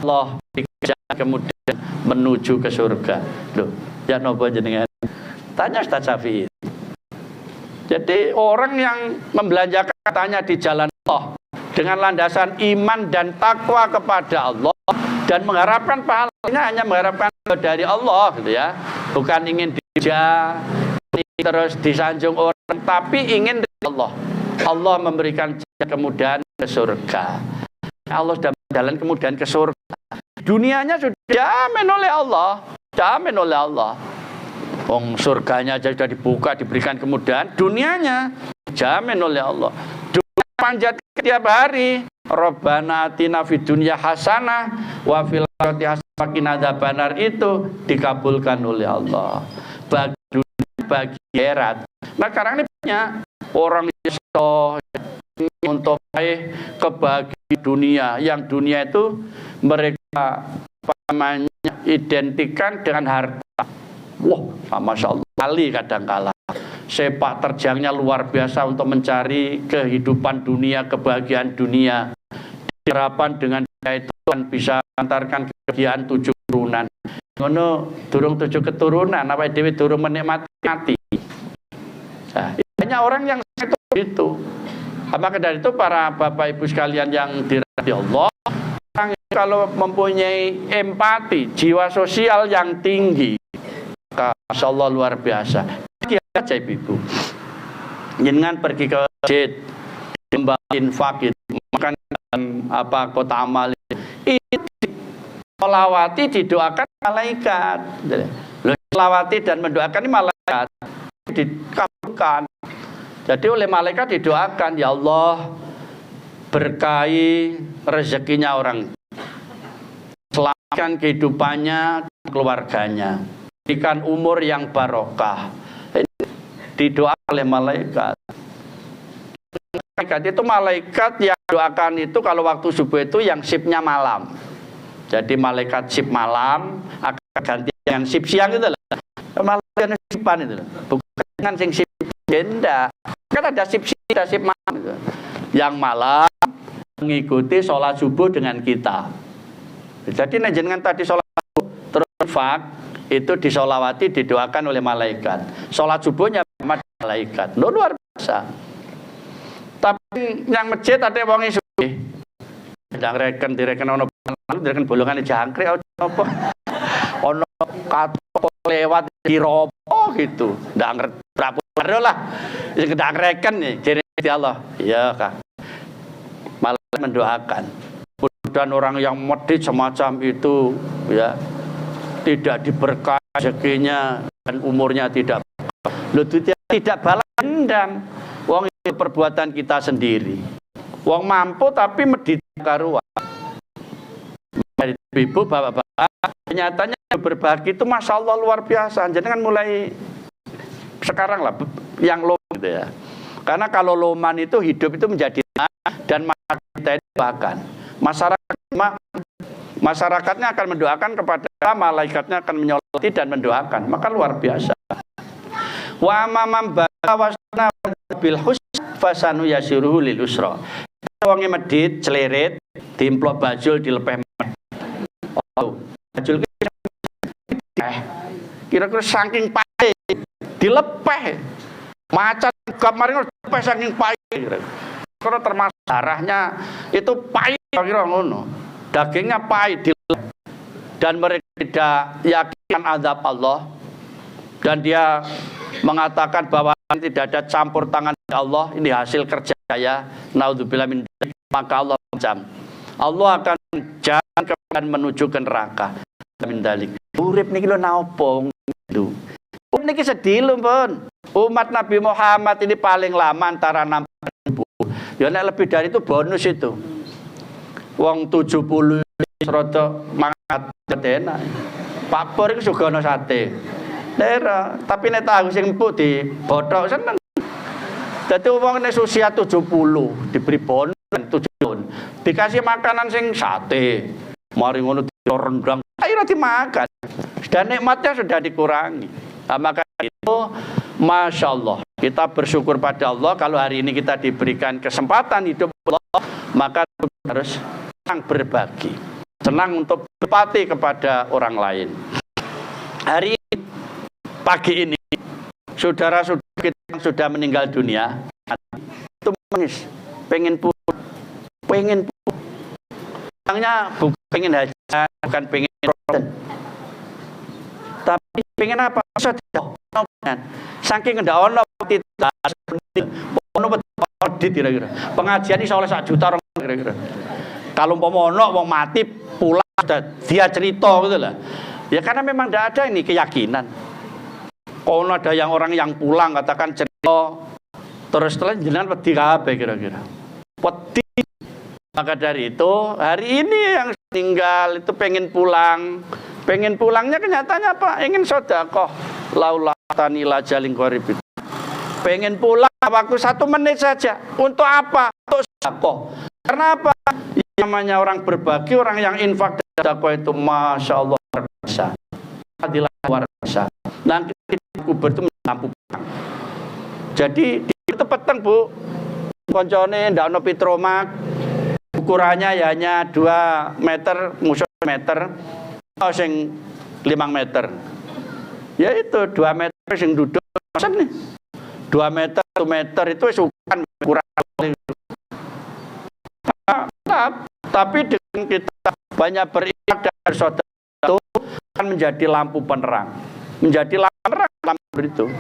Allah dikejar kemudian menuju ke surga. Loh, ya nopo jenengan? Tanya Ustaz Syafi'i. Jadi orang yang membelanjakan katanya di jalan Allah dengan landasan iman dan takwa kepada Allah dan mengharapkan pahalanya hanya mengharapkan dari Allah gitu ya. Bukan ingin dipuja, terus disanjung orang, tapi ingin dari Allah. Allah memberikan kemudahan ke surga. Allah sudah jalan kemudian ke surga. Dunianya sudah dijamin oleh Allah, jamin oleh Allah. Wong surganya aja sudah dibuka, diberikan kemudahan. Dunianya dijamin oleh Allah. Dunia panjat setiap hari. Rabbana atina fid dunya hasanah wa fil akhirati hasanah wa qina adzabannar itu dikabulkan oleh Allah. Bagi dunia, bagi akhirat. Nah, sekarang ini banyak orang yang untuk kebagi dunia, yang dunia itu mereka identikan dengan harta. Wah, masya Allah, kali kadangkala sepak terjangnya luar biasa untuk mencari kehidupan dunia, kebahagiaan dunia. Harapan dengan itu kan bisa mengantarkan kebahagiaan 7 keturunan. Ngono durung 7 keturunan, apa dewe durung menikmati mati. Nah, banyak orang yang itu. Maka dari itu para bapak ibu sekalian yang dirahmati Allah, orang kalau mempunyai empati, jiwa sosial yang tinggi, Masya Allah luar biasa. Kita aja ibu, jangan pergi ke masjid, kembali infak, makan apa kota amal, itu selawati didoakan malaikat. Selawati dan mendoakan ini malaikat dikabulkan. Jadi oleh malaikat didoakan, ya Allah berkahi rezekinya orang, selamatkan kehidupannya, keluarganya, berikan umur yang barokah. Didoakan oleh malaikat. Malaikat itu malaikat yang doakan itu kalau waktu subuh itu yang shiftnya malam. Jadi malaikat shift malam akan ganti dengan shift siang itu lah. Malaikat shiftan itu, bukan dengan sing shift jenda. Kan ada shift malam itu. Yang malam mengikuti sholat subuh dengan kita. Jadi jenengan tadi sholat subuh terus infak itu disolawati, didoakan oleh malaikat. Sholat subuhnya malaikat. Loh, luar biasa. Tapi yang masjid ada wong sugih. Ndang reken direken ono direken bolongane jangkrik apa. Ono katok lewat diropo gitu. Ndak ngerti berapa lah. Sing ndak reken nih jadi Allah. Ya, Kak. Malaikat mendoakan. Dan orang yang medit semacam itu ya tidak diberkahi rezekinya dan umurnya tidak tidak balas dendam. Wong itu perbuatan kita sendiri. Wong mampu tapi medit karuan. Ibu bapak-bapak nyatanya berbagi itu masya Allah luar biasa. Jadi kan mulai sekarang lah yang loman gitu ya. Karena kalau loman itu hidup itu menjadi dan kita itu bahkan masyarakatnya akan mendoakan kepada malaikatnya akan menyolati dan mendoakan, maka luar biasa. Wa amam bawasna bil husn fasanu yasiruhu lil usra. Wong medit clerit dimplok bajul dilepeh. Oh, bajul kira-kira saking pae dilepeh. Macan kemarin dilepeh saking pae. Karena termasuk darahnya itu pahit kira-kira ngono. Dagingnya pahit dan mereka tidak yakin azab Allah dan dia mengatakan bahwa tidak ada campur tangan Allah, ini hasil kerja saya. Naudzubillah min dzalik. Maka Allah jam. Allah akan jalan kemudian menuju ke neraka. Min dzalik. Urip niki lho napa gitu. Niki sedih lho, Pun. Umat Nabi Muhammad ini paling lama antara 60 ya nek lebih dari itu bonus itu. Wong 70 rada mangat enak. Pak Pur iku juga ana sate. Daerah, tapi nek tahu sing empuk dibothok seneng. Dadi wong nek usia 70 diberi bonus 7 tahun. Dikasih makanan sing sate. Mari ngono rendang, akhirnya dimakan. Dan nikmatnya sudah dikurangi. Nah, maka itu masya Allah kita bersyukur pada Allah kalau hari ini kita diberikan kesempatan hidup Allah, maka harus senang berbagi, senang untuk berbakti kepada orang lain. Hari ini, pagi ini saudara-saudara kita yang sudah meninggal dunia itu menangis, pengen pulangnya bukan pengen hajat, bukan pengen roten. Tapi pengen apa? Saking ndak ono kira-kira. Pengajian iso oleh 1 juta orang kira-kira. Kalau umpama ono wong mati pulang dia cerita gitu lah. Ya karena memang tidak ada ini keyakinan. Kalau ada yang orang yang pulang katakan cerita terus setelah jenengan wedi kabeh kira-kira. Wedi. Maka dari itu hari ini yang tinggal itu pengen pulang. Pengen pulangnya kenyataannya apa? Ingin sedekah. Laula tanila jaling qarib. Pengen pulang waktu 1 menit saja. Untuk apa? Untuk sedekah. Karena apa? Yang namanya orang berbagi, orang yang infak dan sedekah itu masya Allah luar biasa. Adilah luar biasa. Nanti kita kubur itu lampu perang. Jadi itu peteng Bu. Koncone ndak ono pitromak. Ukurannya ya hanya 2 meter, musuh meter. Sing 5 meter. Ya itu 2 meter sing duduk maksud nih. 2 meter, 1 meter itu ukuran kurang. Tapi dengan kita banyak berinfak dan saudara itu akan menjadi lampu penerang. Menjadi lampu penerang lampu itu.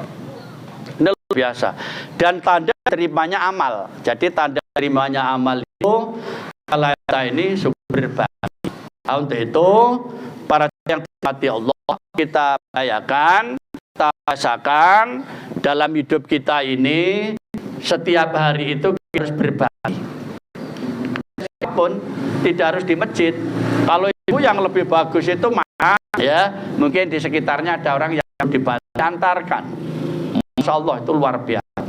Ini luar biasa. Dan tanda terimanya amal. Jadi tanda terimanya amal itu kalau kita ini berbagi. Untuk itu para yang mati Allah kita bahayakan, kita rasakan dalam hidup kita ini setiap hari itu kita harus berbagi. Pun tidak harus di masjid. Kalau ibu yang lebih bagus itu mana ya mungkin di sekitarnya ada orang yang diantarkan. Masya Allah itu luar biasa.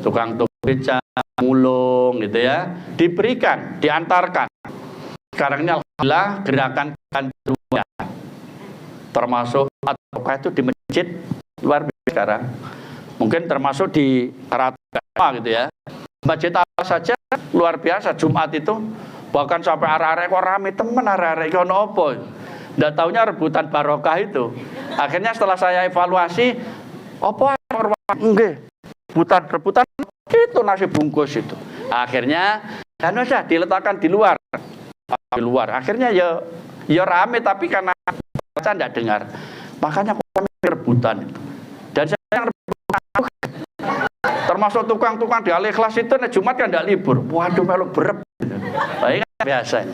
Tukang beca, mulung gitu ya diberikan, diantarkan. Sekarang ini alhamdulillah gerakan kedua termasuk ataukah itu di masjid luar biasa sekarang. Mungkin termasuk di rata gitu ya. Masjid apa saja luar biasa Jumat itu bahkan sampai arek-arek kok rame temen arek-arek iki ono apa. Ndak taunya rebutan barokah itu. Akhirnya setelah saya evaluasi, apa nggih, rebutan itu nasi bungkus itu. Akhirnya kan saja diletakkan di luar. Akhirnya ya rame, tapi karena saya tidak dengar. Makanya kami rebutan itu. Dan saya yang rebutan, termasuk tukang-tukang di Al-Ikhlas itu Jumat kan tidak libur. Waduh, melu berep. Nah, ini kan biasanya.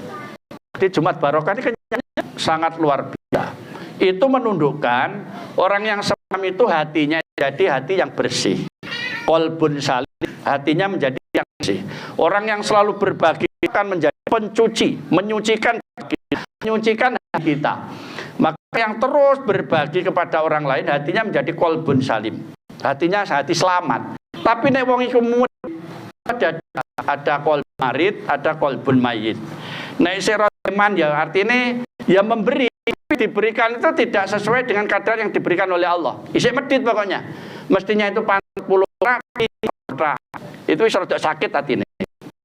Di Jumat Barokah ini kenyanya sangat luar biasa. Itu menundukkan orang yang semam itu hatinya jadi hati yang bersih. Qalbun salim, hatinya menjadi yang bersih. Orang yang selalu berbagi akan menjadi pencuci, menyucikan hati kita. Maka yang terus berbagi kepada orang lain, hatinya menjadi qalbun salim. Hatinya hati selamat. Tapi nek wong iku ada qalbun marid, ada qalbun mayit. Nek siroman ya artinya ya memberi, diberikan itu tidak sesuai dengan kadar yang diberikan oleh Allah. Isik medit pokoknya. Mestinya itu 40 kaki. Itu wis rada sakit hatinya.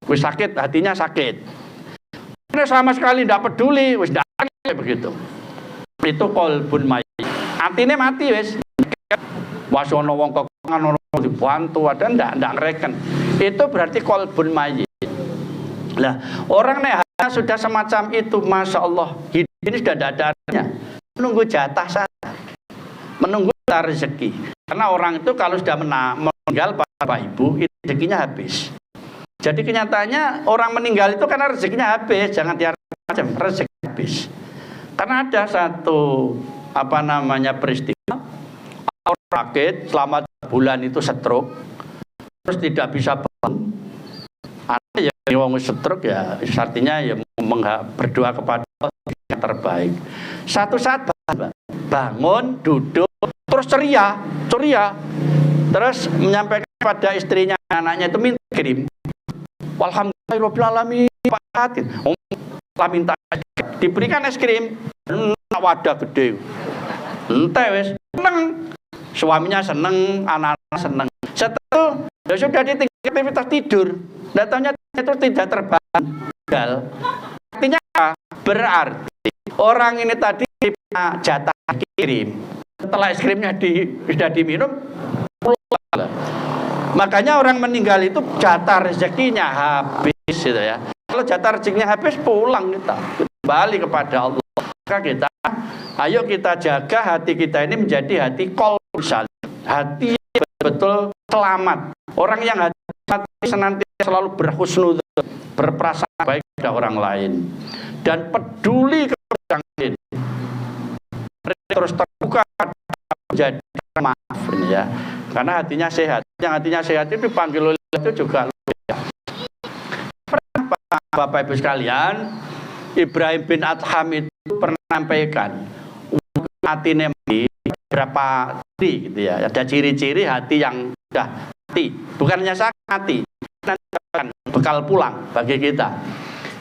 Wis sakit, hatinya sakit. Ini sama sekali tidak peduli, wis ndak begitu. Itu qalbun mayit. Atine mati wis. Was ono wong kekangan ono dibantu ada ndak ngereken. Itu berarti qalbun mayit. Lah, orang nek sudah semacam itu, Masya Allah, hidup ini sudah tidak ada artinya. Menunggu jatah saja, menunggu rezeki. Karena orang itu kalau sudah meninggal, Bapak Ibu, itu rezekinya habis. Jadi kenyataannya orang meninggal itu karena rezekinya habis. Jangan diartikan macam rezeki habis. Karena ada satu peristiwa orang sakit selama 3 bulan itu stroke, terus tidak bisa bangun. Ada yang wong stroke ya, artinya ya berdoa kepada Allah yang terbaik. Satu saat bangun, duduk, terus ceria, terus menyampaikan pada istrinya, anaknya itu minta kirim. Alhamdulillahirobbilalamin, minta diberikan es krim, wadah gede, ente wes seneng, suaminya seneng, anak-anak seneng. Setelah ya sudah ditinggal aktivitas tidur, datanya itu tidak terbangun. Artinya berarti orang ini tadi jatah kirim, setelah es krimnya sudah diminum, pulang. Makanya orang meninggal itu jatah rezekinya habis, gitu ya. Kalau jatah rezekinya habis, pulang kita kembali kepada Allah. Maka ayo kita jaga hati kita ini menjadi hati qalbun salim, hati betul selamat. Orang yang hati senantiasa selalu berhusnudzon, berprasangka baik kepada orang lain, dan peduli kepada orang lain, terus terbuka menjadi maaf ini ya. Karena hatinya sehat. Yang hatinya sehat itu dipanggil oleh itu juga Bapak Ibu sekalian, Ibrahim bin Adham itu pernah menyampaikan hatinya berapa ciri gitu ya. Ada ciri-ciri hati yang sudah mati, bukan hanya sakit hati, nanti akan bekal pulang bagi kita.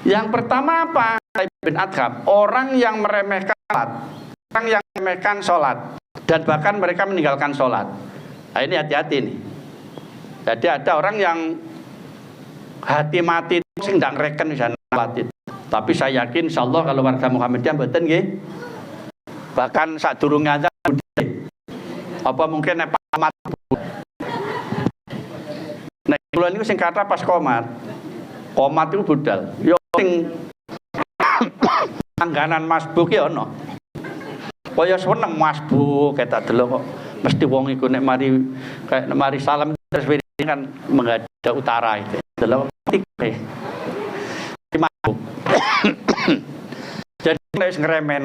Yang pertama apa? Ibrahim bin Adham, orang yang meremehkan salat, orang yang meremehkan sholat, dan bahkan mereka meninggalkan sholat. Nah, ini hati-hati nih. Jadi ada orang yang hati mati itu sing ndang reken bisa sholat itu. Tapi saya yakin insyaallah kalau warga Muhammadiyah mboten nggih. Bahkan sadurunge azan apa mungkin nek pamat. Nek kula niku sing kata pas komat. Komat itu budal. Yo sing angganan masbuk ya ono. Kaya seneng masbuk ketak delok kok mesti wong iku nek mari salam terus kan menghadap utara itu. Delok tipe. Masbuk. Jadi nek ngeremen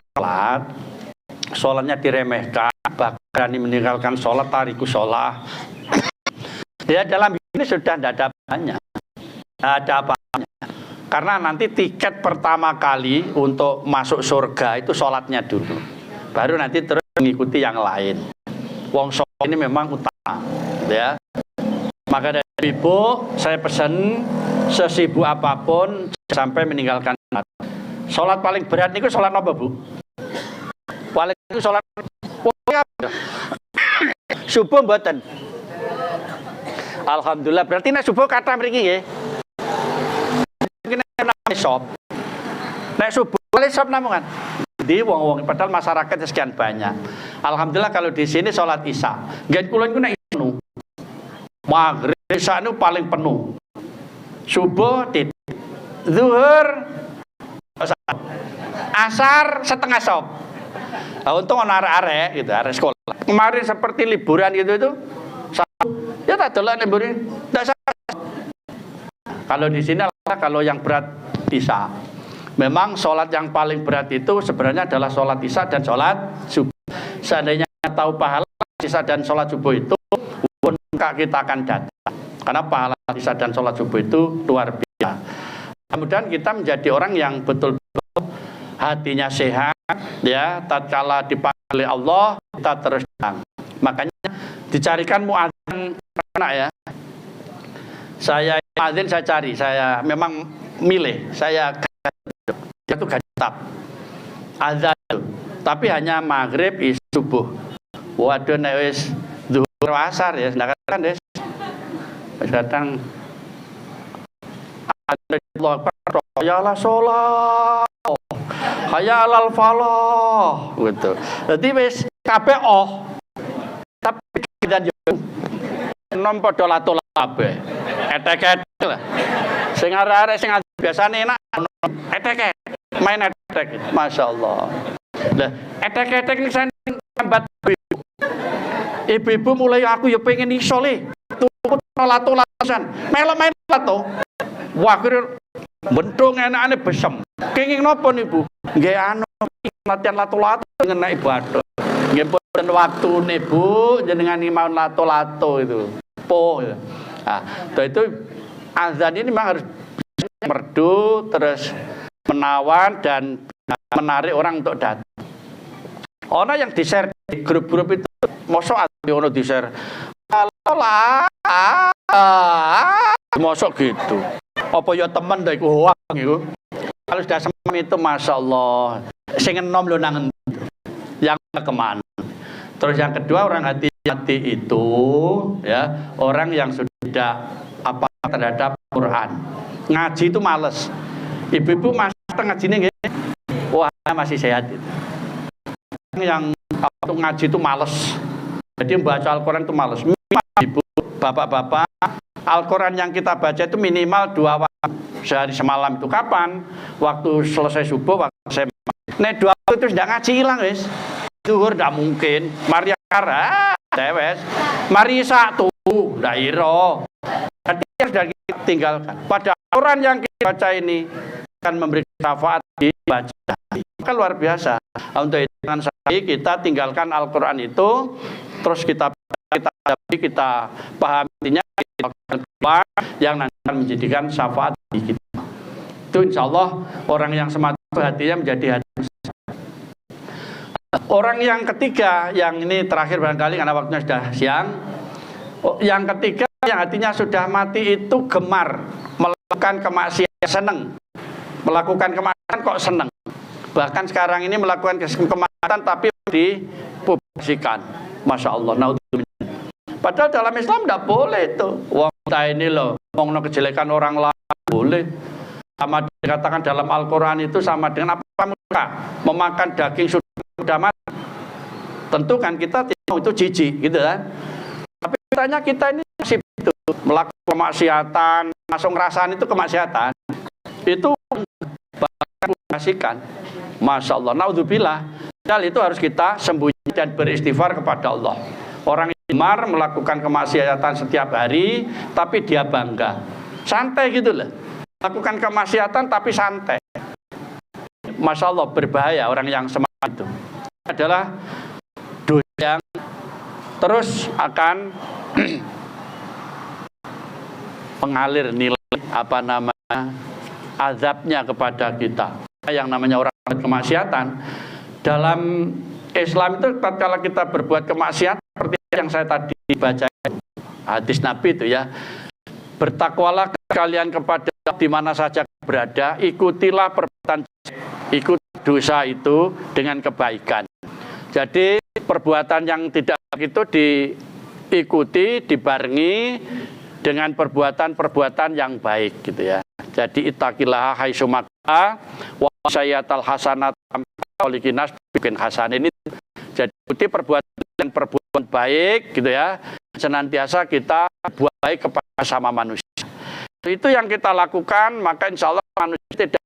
sholatnya diremehkan, bahkan meninggalkan sholat, tariku sholat. Ya dalam ini sudah tidak ada apanya. Tidak ada apanya. Karena nanti tiket pertama kali untuk masuk surga itu sholatnya dulu. Baru nanti terus mengikuti yang lain. Wong sholat ini memang utama, ya. Maka dari ibu, saya pesan sesibuk apapun sampai meninggalkan sholat. Sholat paling berat itu sholat apa, Bu? Paling itu sholat subuh mboten. Alhamdulillah, berarti nek subuh kata mriki nggih. Iki nek sop. Nek subuh kali sop namungan. di wong-wong padahal masyarakatnya sekian banyak. Alhamdulillah kalau di sini sholat isya. Nggih kula niku nek penuh. Maghrib isya itu paling penuh. Subuh titik. Zuhur asar setengah sop. Nah, untung ana arek-arek gitu, arek sekolah. Kemarin seperti liburan gitu itu. Ya tak dolan liburan. Enggak salah. Kalau di sini kalau yang berat isya. Memang sholat yang paling berat itu sebenarnya adalah sholat isya dan sholat subuh. Seandainya tahu pahala isya dan sholat subuh itu, pun kita akan datang. Karena pahala isya dan sholat subuh itu luar biasa. Kemudian kita menjadi orang yang betul-betul hatinya sehat, ya. Tatkala dipanggil oleh Allah, kita terus datang. Makanya dicarikan muadzin anak ya. Saya muadzin saya cari, saya memang milih, saya itu gaji tetap azan tapi hanya maghrib isya subuh. Waduh nek wis zuhur asar ya sedangkan wis kadang Allah ya la sholat hayalal falah gitu. Dadi wis kabeh tapi kita yo nom padha latul kabeh etek-etek lah sing arek-arek sing biasane enak etek main etek, masya Allah. Lah etek-etek ini saya lambat ibu-ibu mulai aku ya pengen iso le tuku lato-latosan melok main lato wah kira bentung enak-enak besem kenging nopo nih bu nggih anu latihan lato-lato ngenak ibadah nggih pun waktu nih bu jenengan mau lato-lato itu po ya. Nah itu azan ini memang harus merdu terus menawan dan menarik orang untuk datang. Ono yang di-share di grup-grup itu, mosok ada ono di-share. Mosok gitu. Apa ya temen dah iku hoak iku. Kalau sudah semam itu masya Allah. Sing enom lho nang yang kemana. Terus yang kedua orang hati-hati itu ya, orang yang sudah apa terhadap Quran. Ngaji itu males. Ibu-ibu masih ngajinya nggih. Wah, masih sehat itu. Yang untuk ngaji itu males. Jadi membaca Al-Quran itu males. Ibu, bapak-bapak, Al-Quran yang kita baca itu minimal 2 waktu sehari semalam itu kapan? Waktu selesai subuh, waktu saya. Nek 2 waktu itu sudah ngaji hilang, wis. Zuhur tidak mungkin. Mari akar, cewek. Mari satu, tidak iro. Jadi sudah kita tinggalkan. Pada Al-Quran yang kita baca ini akan memberi syafaat dibaca. Kan luar biasa. Untuk itu kita tinggalkan Al-Quran itu, terus kita pahaminya yang nanti akan menjadikan syafaat bagi kita. Itu insya Allah orang yang semata hatinya menjadi hati. Orang yang ketiga, yang ini terakhir barangkali karena waktunya sudah siang. Yang ketiga yang hatinya sudah mati itu gemar melakukan kemaksiatan, seneng. Melakukan kemaksiatan kok seneng. Bahkan sekarang ini melakukan kemaksiatan tapi dipublikasikan. Masya Allah. Padahal dalam Islam tidak boleh itu. Wong kita ini loh, ngomong kejelekan orang lain boleh. Sama dikatakan dalam Al-Quran itu sama dengan apa muka memakan daging sudah mati. Tentu kan kita itu jijik gitu kan. Tapi katanya kita ini masih itu melakukan kemaksiatan, langsung ngerasain itu kemaksiatan. Itu publikasikan. Masya Allah. Naudzubillah. Padahal itu harus kita sembunyi dan beristighfar kepada Allah. Orang yang gemar melakukan kemaksiatan setiap hari, tapi dia bangga. Santai gitu loh. Lakukan kemaksiatan tapi santai. Masya Allah, berbahaya orang yang semangat itu. Adalah dosa yang terus akan mengalir nilai azabnya kepada kita. Yang namanya orang kemaksiatan dalam Islam itu tatkala kita berbuat kemaksiatan seperti yang saya tadi baca hadis Nabi itu ya, bertakwalah kalian kepada di mana saja berada, ikutilah perbuatan, ikut dosa itu dengan kebaikan. Jadi perbuatan yang tidak itu diikuti, dibarengi dengan perbuatan-perbuatan yang baik gitu ya. Jadi ittaqillah haitsu maka wa sayyatal hasanat Likinas bikin hasan ini jadi ikuti perbuatan baik gitu ya, senantiasa kita buat baik kepada sama manusia. Itu yang kita lakukan, maka insya Allah manusia tidak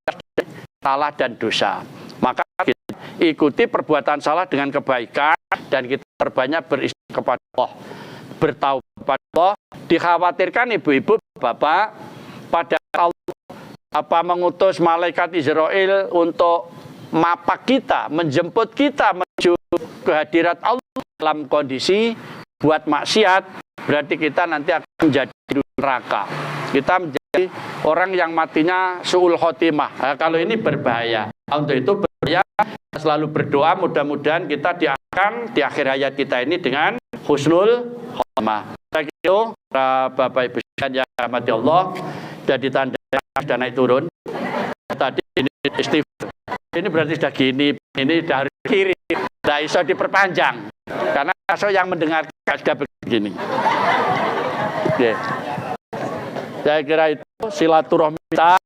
salah dan dosa. Maka kita ikuti perbuatan salah dengan kebaikan dan kita terbanyak beristighfar kepada Allah, bertaubat kepada Allah. Dikhawatirkan ibu-ibu, bapak, pada Allah mengutus malaikat Israel untuk mapak kita, menjemput kita menuju kehadirat Allah dalam kondisi buat maksiat, berarti kita nanti akan menjadi neraka. Kita menjadi orang yang matinya su'ul khotimah. Nah, kalau ini berbahaya. Untuk itu berbahaya, selalu berdoa mudah-mudahan kita diakan di akhir hayat kita ini dengan husnul khotimah. Itu Bapak Ibu yang dirahmati Allah, jadi tanda sudah naik turun. Tadi ini istighfar. Ini berarti sudah gini, ini dari kiri. Tidak bisa diperpanjang. Karena so yang mendengar sudah begini. Oke. Saya kira itu silaturahmi kita.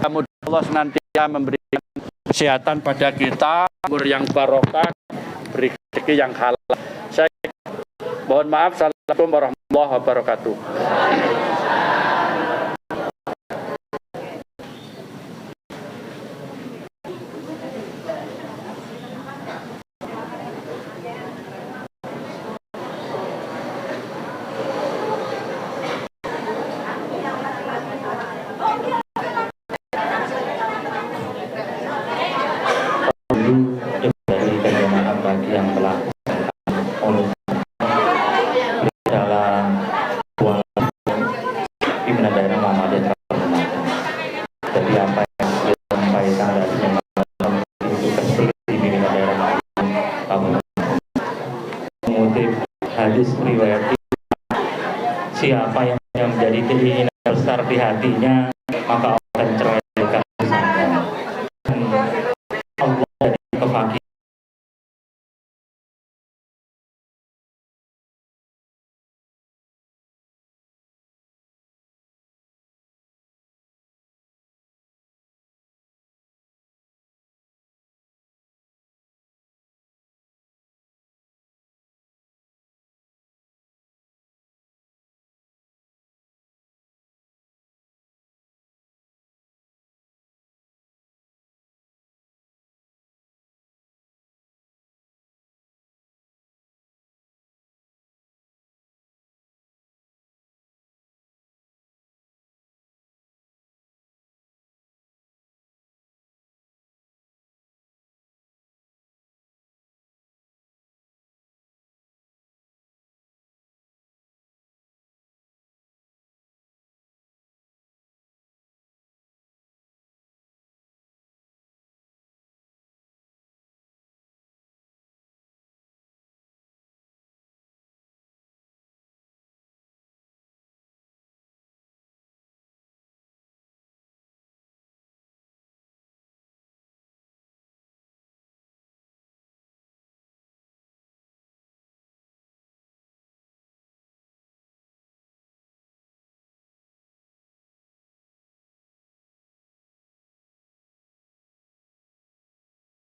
Mudah Allah senantiasa memberikan kesehatan pada kita, umur yang barokah, beri rezeki yang halal. Saya mohon maaf. Assalamualaikum warahmatullahi wabarakatuh. Hadis riwayat siapa yang menjadi keinginan besar di hatinya maka Allah akan ceraikan Allah jadi kefakiran.